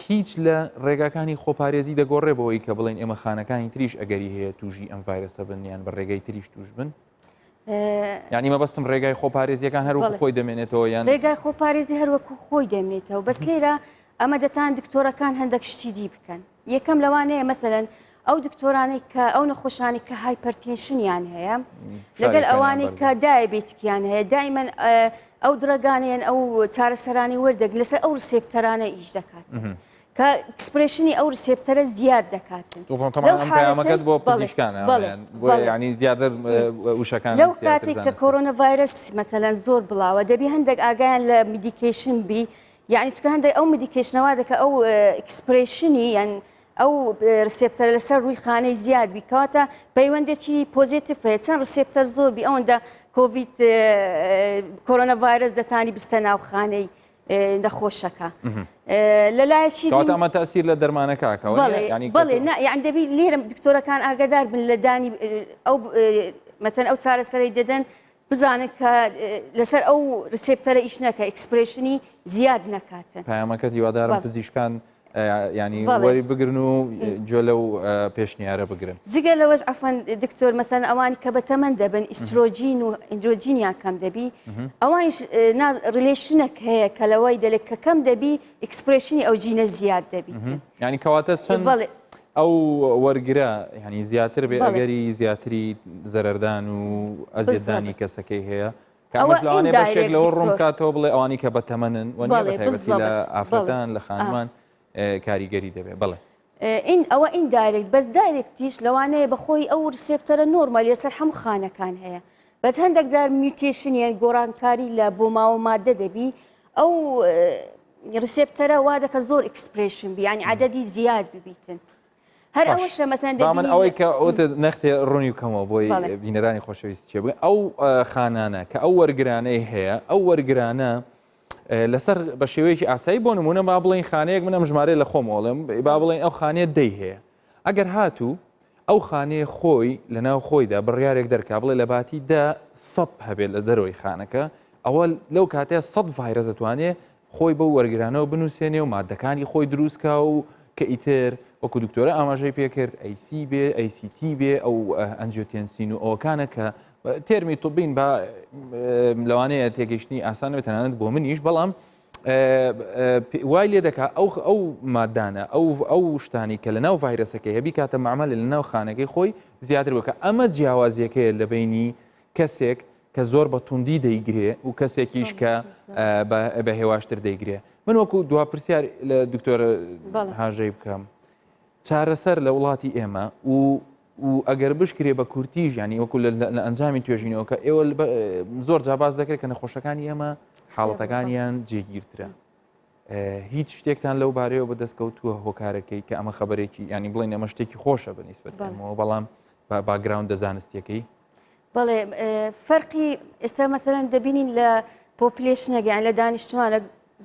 [SPEAKER 1] هیچ لە ڕێگاکانی خۆپارێزی دەگۆڕێ بەوەی کە بڵێن ئێمە خانەکانی تریش ئەگەری هەیە توژی ئەم ڤایرەسە بن یان بە ڕێگەی تریش توش بن یعنی مەبەستم ڕێگای خۆپارێزیەکان هەروەکو خۆی دەمێنێتەوە یان
[SPEAKER 2] ڕێگای خۆپارێزی هەروەکو خۆی دەمێنێتەوە بەس لێرە ئەمە دەتان دکتۆرەکان هەندێک شتی دی بکەن یەکەم لەوانەیە مەثەلەن ئەو دکتۆرانەی کە ئەو نەخۆشانی کە هایپەرتێنشنیان هەیە لەگەڵ ئەوانەی کە دایبێتیکیان هەیە دایمەن ئەو درەگانیان ئەو چارەسەرانی وەردەگ لەسەر ئەو رسێپتەرانە ئیش دەکات کە ئەکسپرێشنی ئەو رسێپتەرە زیاد دەکاتن
[SPEAKER 1] پەیامەکەت بۆ پزیشکانە ینی زیاتر وشەکان
[SPEAKER 2] لەو کاتێک کە کۆرۆنا ڤایرس مەثەلەن زۆر بڵاوە دەبی هەندێک ئاگایان لە میدیکیشن بی یعنی چکە هەندێک ئەو میدیکیشنەوە دەکە ئەو ئەکسپرێشنی یان ئەو رسێپتەر لەسەر ڕووی خانەی زیاد بی کەواتە پەیوەندێکی پۆزیتیڤ هەیە چەند رسێپتەر زۆر بی ئەوەندە کۆڤید کۆرۆنا ڤایرس دەتانی بستە ناو خانەی نەخۆشەکە لەلایەکی
[SPEAKER 1] ئەمە تەئسیر لە دەرمانەکەکەوە
[SPEAKER 2] بەڵێ یان دەبی لێرە دکتۆرەکان ئاگادار بن لە دانی ئەو مەتەن ئەو چارەسەرەی دەدەن بزانن کە لەسەر ئەو رسێپتەرە ئیش نەکە ئەکسپرێشنی زیاد نەکاتن
[SPEAKER 1] پەیامەکەت هیوادارم پزیشکان ینی وەری بگرن و جۆ لەو پێشنیارە بگرن
[SPEAKER 2] جگە لەوەش ئەفەن دکتۆر مەسەن ئەوانی کە بەتەمەن دەبن ئیسترۆجین و ئەندرۆجینیان کەم دەبی ئەوانیش ریلێشنێک هەیە کە لەوەی دەلێت کە کەم دەبی ئەکسپرێشنی ئەو جینە زیاد دەبیت
[SPEAKER 1] ینی کەواتە چەند ئەو وەرگرە ینی زیاتر بێ ئەگەری زیاتری زەرەردان و ئەزیێدانی کەسەکەی هەیە کامەش لەوانێ بەشێک لەوە ڕوون کاتەوە بڵێ ئەوانی کە بەتەمەنن وەنیبەتی لە ئافرەتان لە خانمان کاریگەری دەبێت بڵێ
[SPEAKER 2] ئەوە ئین دایرێکت بەس دایرێکتیش لەوانەیە بەخۆی ئەو رسێپتەرە نۆرمال لەسەر هەموو خانەکان هەیە بەس هەندێک جار میوتێشنیان گۆڕانکاری لە بۆ ماوە مادە دەبی ئەو رسێپتەرە وا دەکە زۆر ئەکسپرێشن بی ینی عەدەدی زیاد ببیتن هەر ئەوەشە مەسەن
[SPEAKER 1] من ئەوەی کە ئەوتە نەختێ ڕوونی بکەمەوە بۆی
[SPEAKER 2] بەڵێ.
[SPEAKER 1] بینەرانی خۆشەویست چێ بگەن ئەو خانانە کە ئەو وەرگرانەی هەیە ئەو وەرگرانە لەسەر بە شێوەیەکی ئاسایی بۆ نمونە با بڵێن خانەیەک منەم ژمارە لە خۆم ئۆڵم با بڵێن ئەو خانەیە دەی هەیە ئەگەر هاتوو ئەو خانەیە خۆی لەناو خۆیدا بڕیارێک دەرکا بڵێ لە باتی دا 100 هەبێت لە دەرەوەی خانەکە ئەوە لەو کاتەیە 100 ڤایرۆس دەتوانێت خۆی بە وەرگرانەوە بنووسێنێ و مادەکانی خۆی دروستکە و کە ئیتر وەکو دکتۆرە ئاماژەی پێکرد ئەیC بێ ئەیCT بێ ئەو ئەنجیۆتێنسین و ئەوەکانە کە تێرمی توبین بە لەوانەیە تێگەیشتنی ئاسان بێت تەنانەت بۆ منیش بەڵام وای لێ دەکات ئەو مادانە ئەو شتانی کە لە ناو ڤایرۆسەکەی هەبی کاتە معمەل لە ناو خانەکەی خۆی زیاتر بکە ئەمە جیاوازیەکەیە لە بینی کەسێک کە زۆر بە توندی دەیگرێ و کەسێکیش کە بە هێواشتر دەیگرێ من وەکو دوا پرسیار لە دکتۆرە هاژەی بکەم چارەسەر لە وڵاتی ئێمە و ئەگەر بشکرێ بە کورتیژ ینی وەکو لە ئەنجامی توێژینەوە کە ئێوە زۆر جاباز دەکرێت کە نەخۆشەکانی ئێمە حاڵەتەکانیان جێگیرترە هیچ شتێکتان لەو بارەیەوە بەدەستکەوتووە هۆکارەکەی کە ئەمە خەبەرێکی ینی بڵێن ئەمە شتێکی خۆشە بەنیسبەت بەمەوە بەڵام باگراوند دەزانستیەکەی
[SPEAKER 2] بەڵێ فەرقی ئێستا مەسەلەن دەبینین لە پۆپلێشنەکە یان لە دانیشتوانە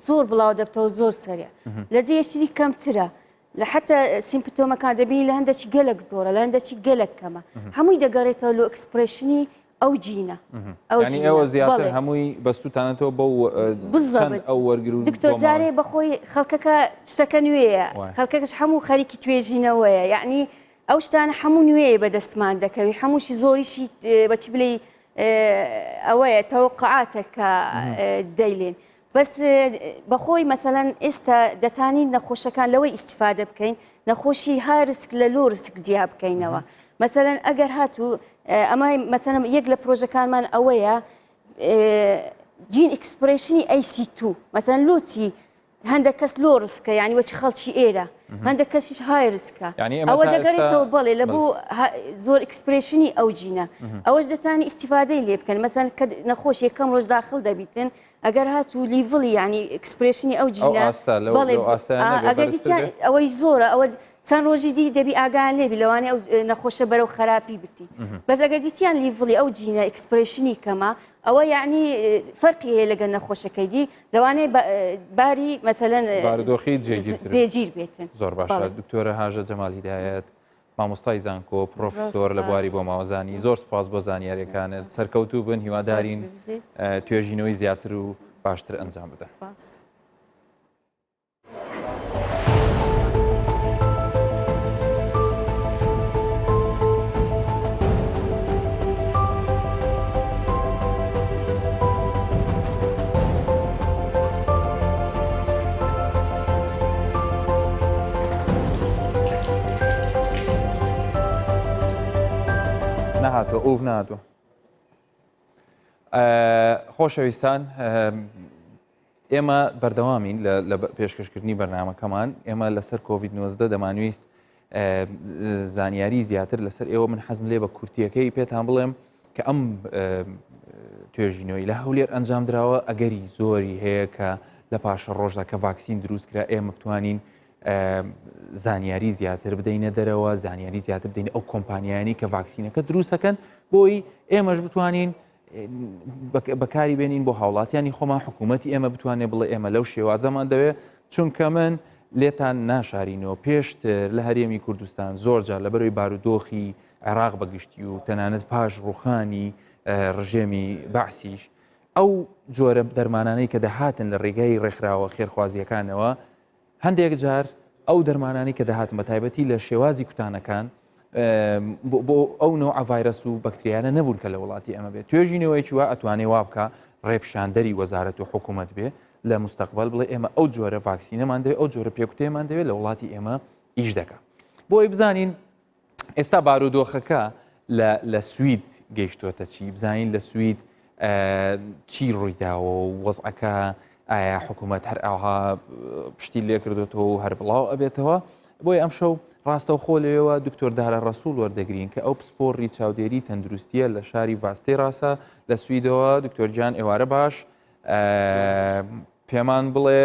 [SPEAKER 2] زۆر بڵاو دەبتەوە زۆر سەریع لە جێشتری کەمترە لە حتا سیمپتۆمەکان دەبینی لە هەندێکی گەلک زۆرە لە هەندێکی گەلک کەمە هەمووی دەگەڕێتەوە لە ئەکسپرێشنی ئەو جینە
[SPEAKER 1] ئەوە زیاتر هەمووی بەستوتانێتەوە بەو ئەو وەرگر و
[SPEAKER 2] دکتۆر جارێ بەخۆی خەڵکەکە شتەکە نوێیە خەڵکەکەش هەموو خەریکی توێژینەوەیە یعنی ئەو شتانە هەموو نوێیە بەدەستمان دەکەوی هەمووشی زۆریشی بەچ بڵێ ئەوەیە تەوقعاتێکە دەیلێن بەس بەخۆی مەسەلەن ئێستا دەتانین نەخۆشەکان لەوەی ئیسیفادە بکەین نەخۆشی هارسک لە لۆ ڕسک جیا بکەینەوە مەسەلەن ئەگەر هاتوو ئەمە مەسەلەن یەک لە پرۆژەکانمان ئەوەیە جین ئەکسپرێشنی ئەیC2 مەسەلەن لۆچی هەندێک کەس لۆ ڕسکە یعنی وەچی خەڵکی ئێرە هەندێک کەسیش های ڕسکە ئەوە دەگەڕێتەوە بەڵێ لە بۆ زۆر ئەکسپرێشنی ئەو جینە ئەوەش دەتانی ئیسیفادەی لێ بکەن مەسەلەن کە نەخۆش یەکەم ڕۆژ داخل دەبیتن ئەگەر هاتوو لیڤڵی ینی ئەکسپرێشنی ئەو جینە بەڵێ ئەگەر دیتیان ئەوەی زۆرە ئەوە چەند ڕۆژی دی دەبی ئاگان لێبی لەوانێ ئەو نەخۆشە بەرەو خراپی بچی بەس ئەگەر دیتیان لیڤڵی ئەو جینە ئەکسپرێشنی کەمە ئەوە یعنی فەرقی هەیە لەگەڵ نەخۆشەکەی دی لەوانەیە باری مەسەلەن جێگیر بێتن
[SPEAKER 1] زۆر باشە دکتۆرە هاژە جەمال هیدایەت مامۆستای زانکۆ پرۆفسۆر لە بواری بۆ ماوەزانی زۆر سپاس بۆ زانیاریەکانت سەرکەوتوو بن هیوادارین توێژینەوەی زیاتر و باشتر ئەنجام بدەن. نهاتۆ ئەوف نهاتۆ خۆشەویستان ئێمە بەردەوامین لە پێشکەشکردنی بەرنامەکەمان ئێمە لەسەر کۆڤید-19 دەمانویست زانیاری زیاتر لەسەر ئێوە من حەزم لێ بە کورتیەکەی پێتان بڵێم کە ئەم توێژینەوەی لە هەولێر ئەنجام درراوە ئەگەری زۆری هەیە کە لە پاشە ڕۆژدا کە ڤاکسین دروستکرا ئێمە بتوانین زانیاری زیاتر بدەینە دەرەوە زانیاری زیاتر بدەین ئەو کۆمپانیانی کە ڤاکسینەکە دروستەکەن بۆی ئێمەش بتوانین بەکاری بێنین بۆ هاوڵاتیانی خۆمان حکوومەتی ئێمە بتوانێت بڵێ ئێمە لەو شێوازەمان دەوێت چونکە من لێتان ناشارینەوە پێشتر لە هەرێمی کوردستان زۆرجار لەبەرەوەی بارودۆخی عێراق بەگشتی و تەنانەت پاش ڕوخانی ڕژێمی بەعسیش ئەو جۆرە دەرمانانەی کە دەهاتن لە ڕێگای ڕێکخراوە خێرخوازیەکانەوە هەندێک جار ئەو دەرمانانی کە دەهاتن بە تایبەتی لە شێوازی کوتانەکان بۆ ئەو نوع ڤایرەس و بەکتریانە نەبوون کە لە وڵاتی ئەمە بێت توێژینەوەیکی وا ئەتوانێ وا بکە ڕێپشاندەری وەزارەت و حکوومەت بێ لە مستەقبل بڵێ ئێمە ئەو جۆرە ڤاکسینەمان دەوێت ئەو جۆرە پێکوتەیەمان دەوێت لە وڵاتی ئێمە ئیش دەکات بۆی بزانین ئێستا بارودۆخەکە لە سوید گەیشتوتە چی بزانین لە سوید چی ڕوویداوە و وەزعەکە ئایا حکوومەت هەر ئاها پشتی لێ کردوێتەوە و هەر بڵاو ئەبێتەوە بۆی ئەم شەو ڕاستە خۆ لێەوە دکتۆر دارە ڕەسوول وەردەگرین کە ئەو پسپۆڕی چاودێری تەندروستیە لە شاری ڤاستەی ڕاستە لە سویدەوە دکتۆر جان ئێوارە باش پێمان بڵێ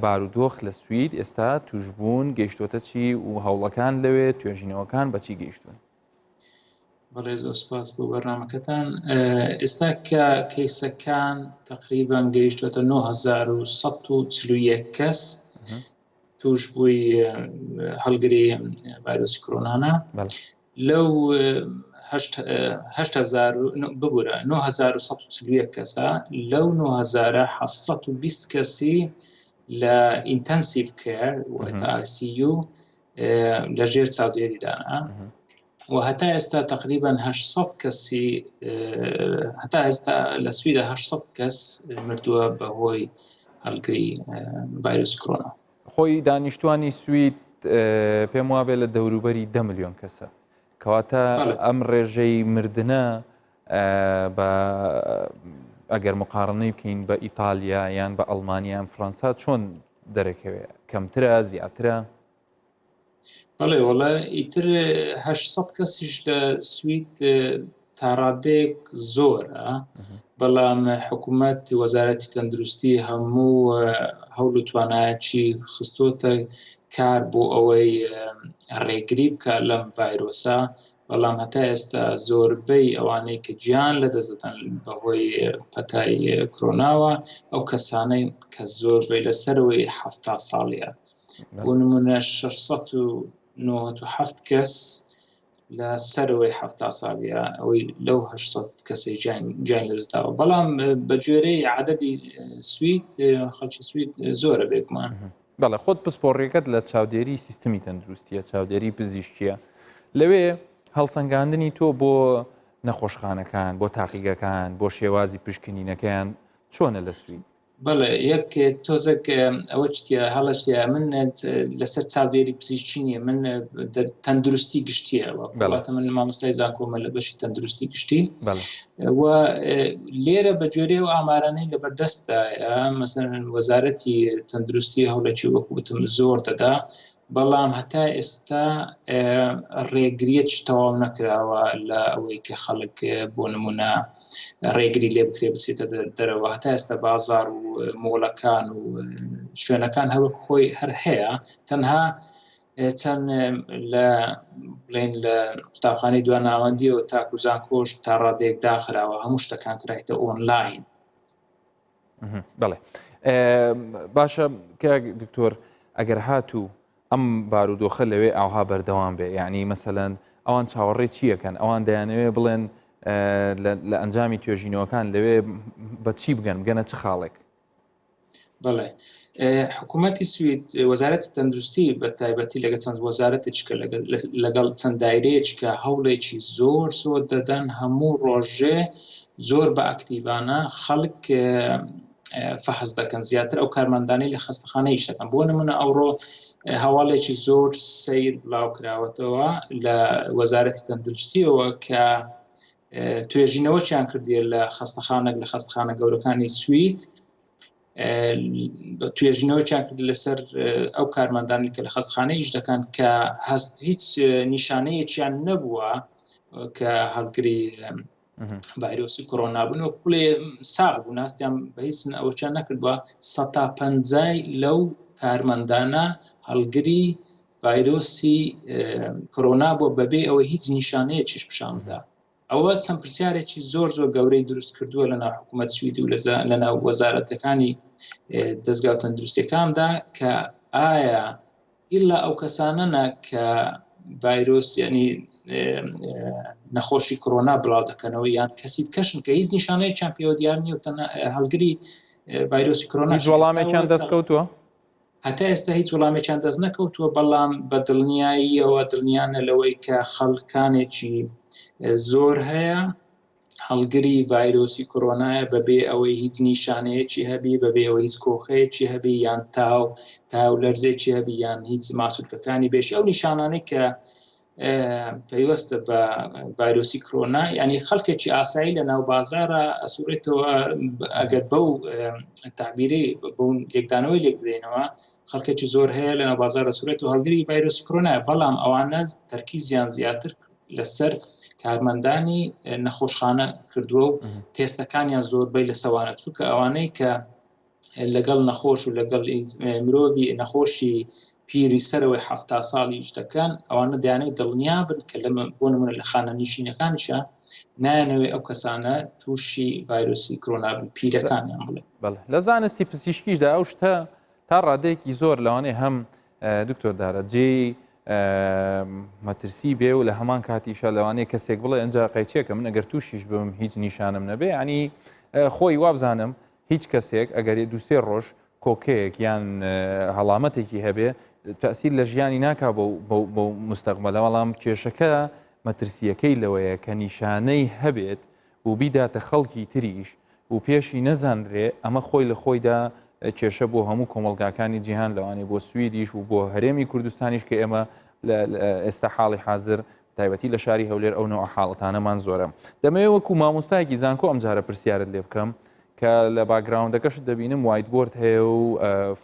[SPEAKER 1] بارودۆخ لە سوید ئێستا توشبوون گەیشتۆتە چی و هەوڵەکان لەوێ توێژینەوەکان بەچی گەیشتون؟
[SPEAKER 3] بەڵێ زۆر سپاس بۆ بەرنامەکەتان. ئێستا کە کەیسەکان تقریبان گەیشتوێتە 9141 کەس توش بووی هەڵگری ڤایرۆسی کۆرۆنانە. لەو 9141 کەسە لەو 9720 کەسی لە ئینتەنسیڤ کێر واتە ICU لەژێر چاودێریدانا و هەتا ئێستا تقریبا 800 کەسی هەتا ئێستا لە سویدە 800 کەس مردووە بەهۆی هەڵگری ڤایرۆسی کۆرۆنا.
[SPEAKER 1] خۆی دانیشتوانی سوید پێم وابێت لە دەوروبەری 10 ملیۆن کەسە، کەواتە ئەم ڕێژەی مردنە ئەگەر مقارنەی بکەین بە ئیتالیا یان بە ئەڵمانیا یان فەڕەنسا چۆن دەرەکەوێت؟ کەمترە زیاترە؟
[SPEAKER 3] بەڵێ وەڵا ئیتر 800 کەسیش لە سوید تا ڕادێک زۆرە، بەڵام حکوومەت وەزارەتی تەندروستی هەموو هەوڵ و توانایەکی خستۆتە کار بۆ ئەوەی ڕێگری بکە لەم ڤایرۆسە، بەڵام هەتا ئێستا زۆربەی ئەوانەی کە گیان لەدەستدەدەن بەهۆی پەتای کۆرۆناوە ئەو کەسانەی کە زۆربەی لەسەرەوەی 70 ساڵیە. بۆ نمونە 697 کەس لە سەرەوەی 70 ساڵیە، ئەوەی لەو 800 کەسی گیان لەدەستداوە. بەڵام بە گوێرەی عەدەدی سوید خەڵکی سوید زۆرە بێگومان.
[SPEAKER 1] بەڵێ خۆت پسپۆڕیەکەت لە چاودێری سیستەمی تەندروستیە، چاودێری پزیشکیە، لەوێ هەڵسەنگاندنی تۆ بۆ نەخۆشخانەکان، بۆ تاقیگەکان، بۆ شێوازی پشکنینەکەیان چۆنە لە سوید؟
[SPEAKER 3] بەڵێ یەک تۆزێک ئەوە شتە هەڵەشتە من لەسەر چاودێری پزیشکی نیە، من تەندروستی گشتیەوە، واتە من مامۆستای زانکۆمە لە بەشی تەندروستی گشتی و لێرە بە گوێرەی و ئامارانەی لەبەردەستدایە، مەسەڵەن وەزارەتی تەندروستی هەوڵێکی وەکوتم زۆر دەدا، بەڵام هەتا ئێستا ڕێگریەکی تەواو نەکراوە لە ئەوەی کە خەڵک بۆ نمونە ڕێگری لێ بکرێ بچێتە دەرەوە. هەتا ئێستا بازار و مۆڵەکان و شوێنەکان هەروەک خۆی هەر هەیە، تەنها چەند لە بڵێن لە قوتابخانەی دواناوەندیەوە تاکو زانکۆش تا ڕادێک داخراوە، هەموو شتەکان کرایتە ئۆنلاین.
[SPEAKER 1] بەڵێ باشە کاک دکتۆر، ئەگەر هاتوو ئەم بارودۆخە لەوێ ئاوها بەردەوام بێ، یعنی مەسەلەن ئەوان چاوەڕێ چیەکەن؟ ئەوان دەیانەوێ بڵێن لە ئەنجامی توێژینەوەکان لەوێ بە چی بگەن، بگەنە چ خاڵێک؟
[SPEAKER 3] بەڵێ حکوومەتی سوید وەزارەتی تەندروستی بە تایبەتی لەگەڵ چەند وەزارەتێکە لەگەڵ چەند دایرەیەکە هەوڵێکی زۆر دەدەن هەموو ڕۆژێ زۆر بە ئاکتیڤانە خەڵک فەحز دەکەن، زیاتر ئەو کارمەندانەی لە خەستەخانە ئیشەکەن. بۆ نمونە ئەوڕۆ هەواڵێکی زۆر سیر بڵاو کراوەتەوە لە وەزارەتی تەندروستیەوە کە توێژینەوەیان کردیە لە خەستەخانەك لە خەستەخانە گەورەکانی سوید، توێژینەوەیان کرد لەسەر ئەو کارمەندانی کە لە خەستەخانە ئیش دەکەن کە هەست هیچ نیشانەیەکیان نەبووە کە هەڵگری ڤایرۆسی کۆرۆنا بوون، و پڵێ ساغ بوو، ناستیان بە هیچ ئەوەیان نەکردووە. 150 لەو کارمەندانە هەڵگری ڤایرۆسی کۆرۆنا بۆ بەبێ ئەوە هیچ نیشانەیەکیش پیشاندا. ئەوە چەند پرسیارێکی زۆر گەورەی دروست کردووە لەناو حکوومەت سوید و لەناو وەزارەتەکانی دەستگا تەندروستیەکاندا کە ئایا ئیلا ئەو کەسانەنە کە ڤایرۆس یعنی نەخۆشی کۆرۆنا بڵاو دەکەنەوە یان کەسی کەشن کە هیچ نیشانەیەکیان پێوە دیار نیە و هەڵگری ڤایرۆسی کۆرۆنا
[SPEAKER 1] هیچ وەڵامێکیان دەستکەوتووە؟
[SPEAKER 3] هەتا ئێستا هیچ وەڵامێکیان دەست نەکەوتووە، بەڵام بە دڵنیاییەوە دڵنیانە لەوەی کە خەڵکانێکی زۆر هەیە هەڵگری ڤایرۆسی کۆرۆنایە بەبێ ئەوەی هیچ نیشانەیەکی هەبی، بەبێ ئەوەی هیچ کۆخەیەکی هەبی یان تاو لەرزێکی هەبی یان هیچ ماسوولکەکانی بێشی ئەو نیشانانەی کە پەیوەستە بە ڤایرۆسی کۆرۆنا، ینی خەڵکێکی ئاسایی لە ناو بازارە ئەسوورێتەوە ئەگەر بەو تعبیرەی بەو لێکدانەوەی لێک بدەینەوە خەڵکێکی زۆر هەیە لە ناو بازار ئەسوورێت و هەڵگری ڤایرۆسی کۆرۆنایە، بەڵام ئەوانە تەرکیزیان زیاتر لەسەر کارمەندانی نەخۆشخانە کردووە و تێستەکانیان زۆربەی لە سەوانە چووکە ئەوانەی کە لەگەڵ نەخۆش و لەگەڵ مرۆڤی نەخۆشی پیری سەرەوەی 70 ساڵی شتەکان ئەوانە دەیانەوێت دڵنیا بن کە بۆ نمونە لە خانە نشینەکانیشە نایانەوێت ئەو کەسانە تووشی ڤایرۆسی کۆرۆنا بن پیرەکانیان بڵێ.
[SPEAKER 1] بەڵێ لە زانستی پزیشکیشدا ئەو شتە تا ڕادەیەکی زۆر لەوانەیە هەم دکتۆر دارە جێ مەترسی بێ و لە هەمان کاتیشە لەوانەیە کەسێک بڵێ ئەنج قەیچێکە من ئەگەر تووشیش بم هیچ نیشانم نەبێ ینی خۆی وابزانم هیچ کەسێک ئەگەر دووسێ ڕۆژ کۆکەیەک یان هەڵامەتێکی هەبێ تەسیر لە ژیانی ناکا بۆ مستەقبەلە بەڵام کێشەکە مەترسیەکەی لەوەیە کە نیشانەی هەبێت و بیداتە خەڵکی تریش و پێشی نەزانرێ ئەمە خۆی لە خۆیدا کێشە بۆ هەموو کۆمەڵگاکانی جیهان لەوانێ بۆ سویدیش و بۆ هەرێمی کوردستانیش کە ئێمە ئێستا حاڵی حاضر تایبەتی لە شاری هەولێر ئەو نەوە حاڵەتانەمان زۆرە. دەمەوێت وەکو مامۆستایەکی زانکۆ ئەم جارە پرسیارت لێ بکەم کە لە باگراوندەکەشت دەبینم وایتبۆرد هەیە و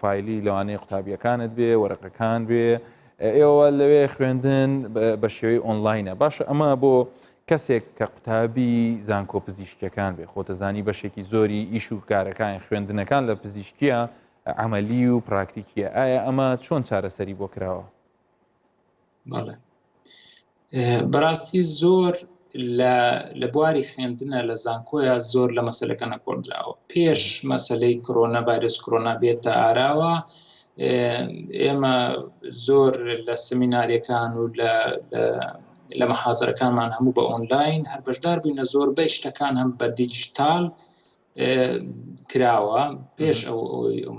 [SPEAKER 1] فایلی لەوانەیە قوتابیەکانت بێ وەرەقەکان بێ ئێوە لەوێ خوێندن بە شێوەی ئۆنلاینە باشە ئەمە بۆ کەسێک کە قوتابی زانکۆ پزیشکیەکان بێ خۆتەزانی بەشێکی زۆری ئیش و کارەکان خوێندنەکان لە پزیشکیە عملی و پراکتیکیە ئایا ئەمە چۆن چارەسەری بۆ کراوە؟
[SPEAKER 3] بەڵێ بەڕاستی زۆر لە بواری خوێندنە لە زانکۆیە زۆر لە مەسەلەکە نەکۆڵراوە پێش مەسەلەی کۆرۆنا ڤایرۆس کۆرۆنا بێتە ئاراوە ئێمە زۆر لە سمیناریەکان و لە مەحازەرەکانمان هەموو بە ئۆنلاین هەر بەشدار بووینە زۆربەی شتەکان هەم بە دیجیتال کراوە پێش ئەو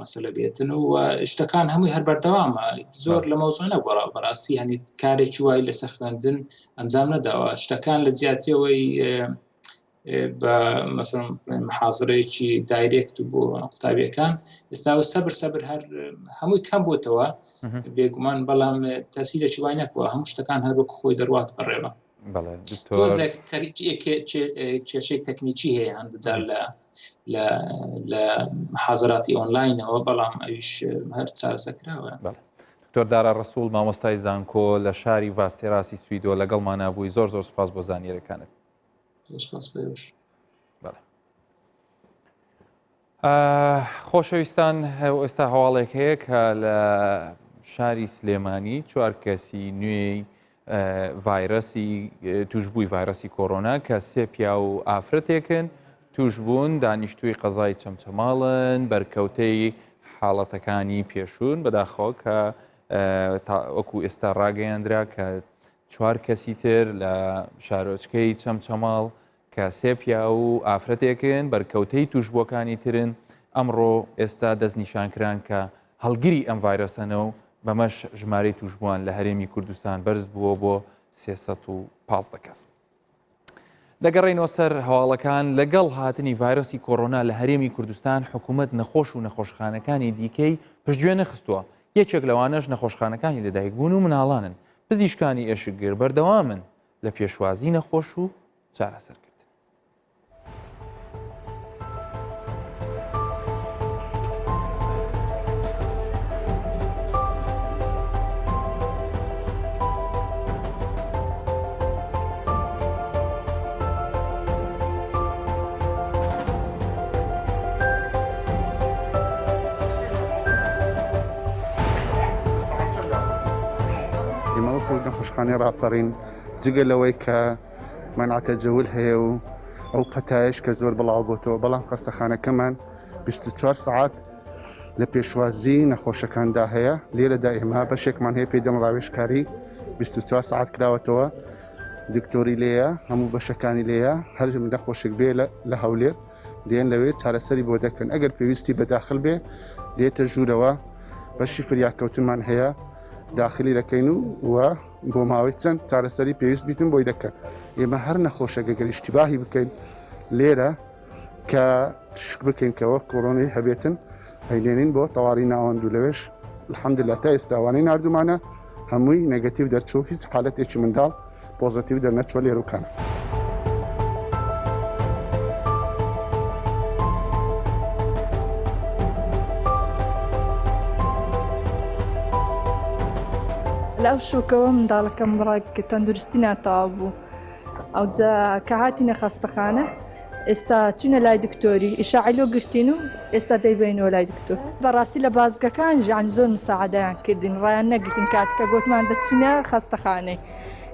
[SPEAKER 3] مەسەلە بێتن و شتەکان هەمووی هەر بەردەوامە زۆر لە مەوزۆنە بەڕاستی هەنی کارێکی وای لەسەر خوێندن ئەنجام نەداوە شتەکان لە جیاتیەوەی بە مەسەڵەن محازڕەیەکی دایرێکت و بۆ قوتابیەکان ئێستا سەبر هەر هەمووی کەم بۆتەوە بێگومان بەڵام تەسیرێکی وای نەکووە هەموو شتەکان هەر وەک خۆی دەڕوات بەڕێوە کێشەی تەکنیکی هەیە هەندجار لە محازراتی ئۆنلاینەوە بەڵام ئەویش هەر چارەسەرکراوە.
[SPEAKER 1] دکتۆر دارا ڕەسوول مامۆستای زانکۆ لە شاری ڤاستێراسی سویدۆ لەگەڵمانە بووی زۆر سوپاس بۆ زانیاریەکانت. خۆشەویستان ئێستا هەواڵێک هەیە کە لە شاری سلێمانی 4 کەسی نوێی ڤایرەسی توشببووی ڤایرەسی کۆرۆنا کە 3 پیا و ئافرەتێکن توشبوون دانیشتووی قەزای چەمچەماڵن بەرکەوتەی حاڵەتەکانی پێشوون بەداخەوە کە وەکو ئێستا ڕاگەیاندرا کە 4 کەسی تر لە شارۆچکەی چەمچەماڵ کە 3 پیا و ئافرەتێکن بەرکەوتەی توشبووەکانی ترن ئەمڕۆ ئێستا دەستنیشانکران کە هەڵگیری ئەم ڤایرەسەنە و بەمەش ژمارەی توشبووان لە هەرێمی کوردستان بەرز بووە بۆ 315 کەس. دەگەڕێنەوە سەر هەواڵەکان لەگەڵ هاتنی ڤایرۆسی کۆرۆنا لە هەرێمی کوردستان حکوومەت نەخۆش و نەخۆشخانەکانی دیکەی پشتگوێ نەخستووە یەکێک لەوانەش نەخۆشخانەکانی لەدایک بوون و مناڵانن پزیشکانی ئێشکگر بەردەوامن لە پێشوازی نەخۆش و چارەسەرکردن.
[SPEAKER 4] نەخۆشخانەی ڕاپەڕین جگە لەوەی کە مەنعتە جەول هەیە و ئەو قەتایش کە زۆر بڵاو بۆتەوە بەڵام خەستەخانەکەمان 24 سعات لە پێشوازی نەخۆشەکاندا هەیە لێرەدا ئێمە بەشێکمان هەیە پێدەم ڕاوێژکاری 24 سعات کراوەتەوە دکتۆری لێیە هەموو بەشەکانی لێیە هەر نەخۆشێک بێ لە هەولێر دێن لەوێ چارەسەری بۆ دەکەن ئەگەر پێویستی بەداخل بێ دێتە ژوورەوە بەشی فریاکەوتنمان هەیە داخلی دەکەین و بۆ ماوەی چەند چارەسەری پێویست بیتن بۆی دەکەن ئێمە هەر نەخۆشەکە گەر ئیشتیباهی بکەین لێرە کە شک بکەین کەەوە کۆڕۆنی هەبێتن هەیلێنین بۆ تەواڕی ناوەند و لەوێش الحەمدلله تا ئێستاوانەی نردومانە هەمووی نەگەتیڤ دەرچوو هیچ حالەتێکی منداڵ پۆزتیڤ دەرنەچوە لێرەکانە.
[SPEAKER 5] لەو شوکەوە منداڵەکەم ڕێک تەندروستی ناتەوا بوو ئەوجا کە هاتینە خەستەخانە ئێستا چونە لای دکتۆری ئیشاعیلۆ گرتین و ئێستا دەیبینەوە لای دکتۆر بەڕاستی لە بازگەکان ژان زۆر مساعدەیان کردین ڕایان نەگرتن کاتکە گوتمان دەچینە خەستەخانەی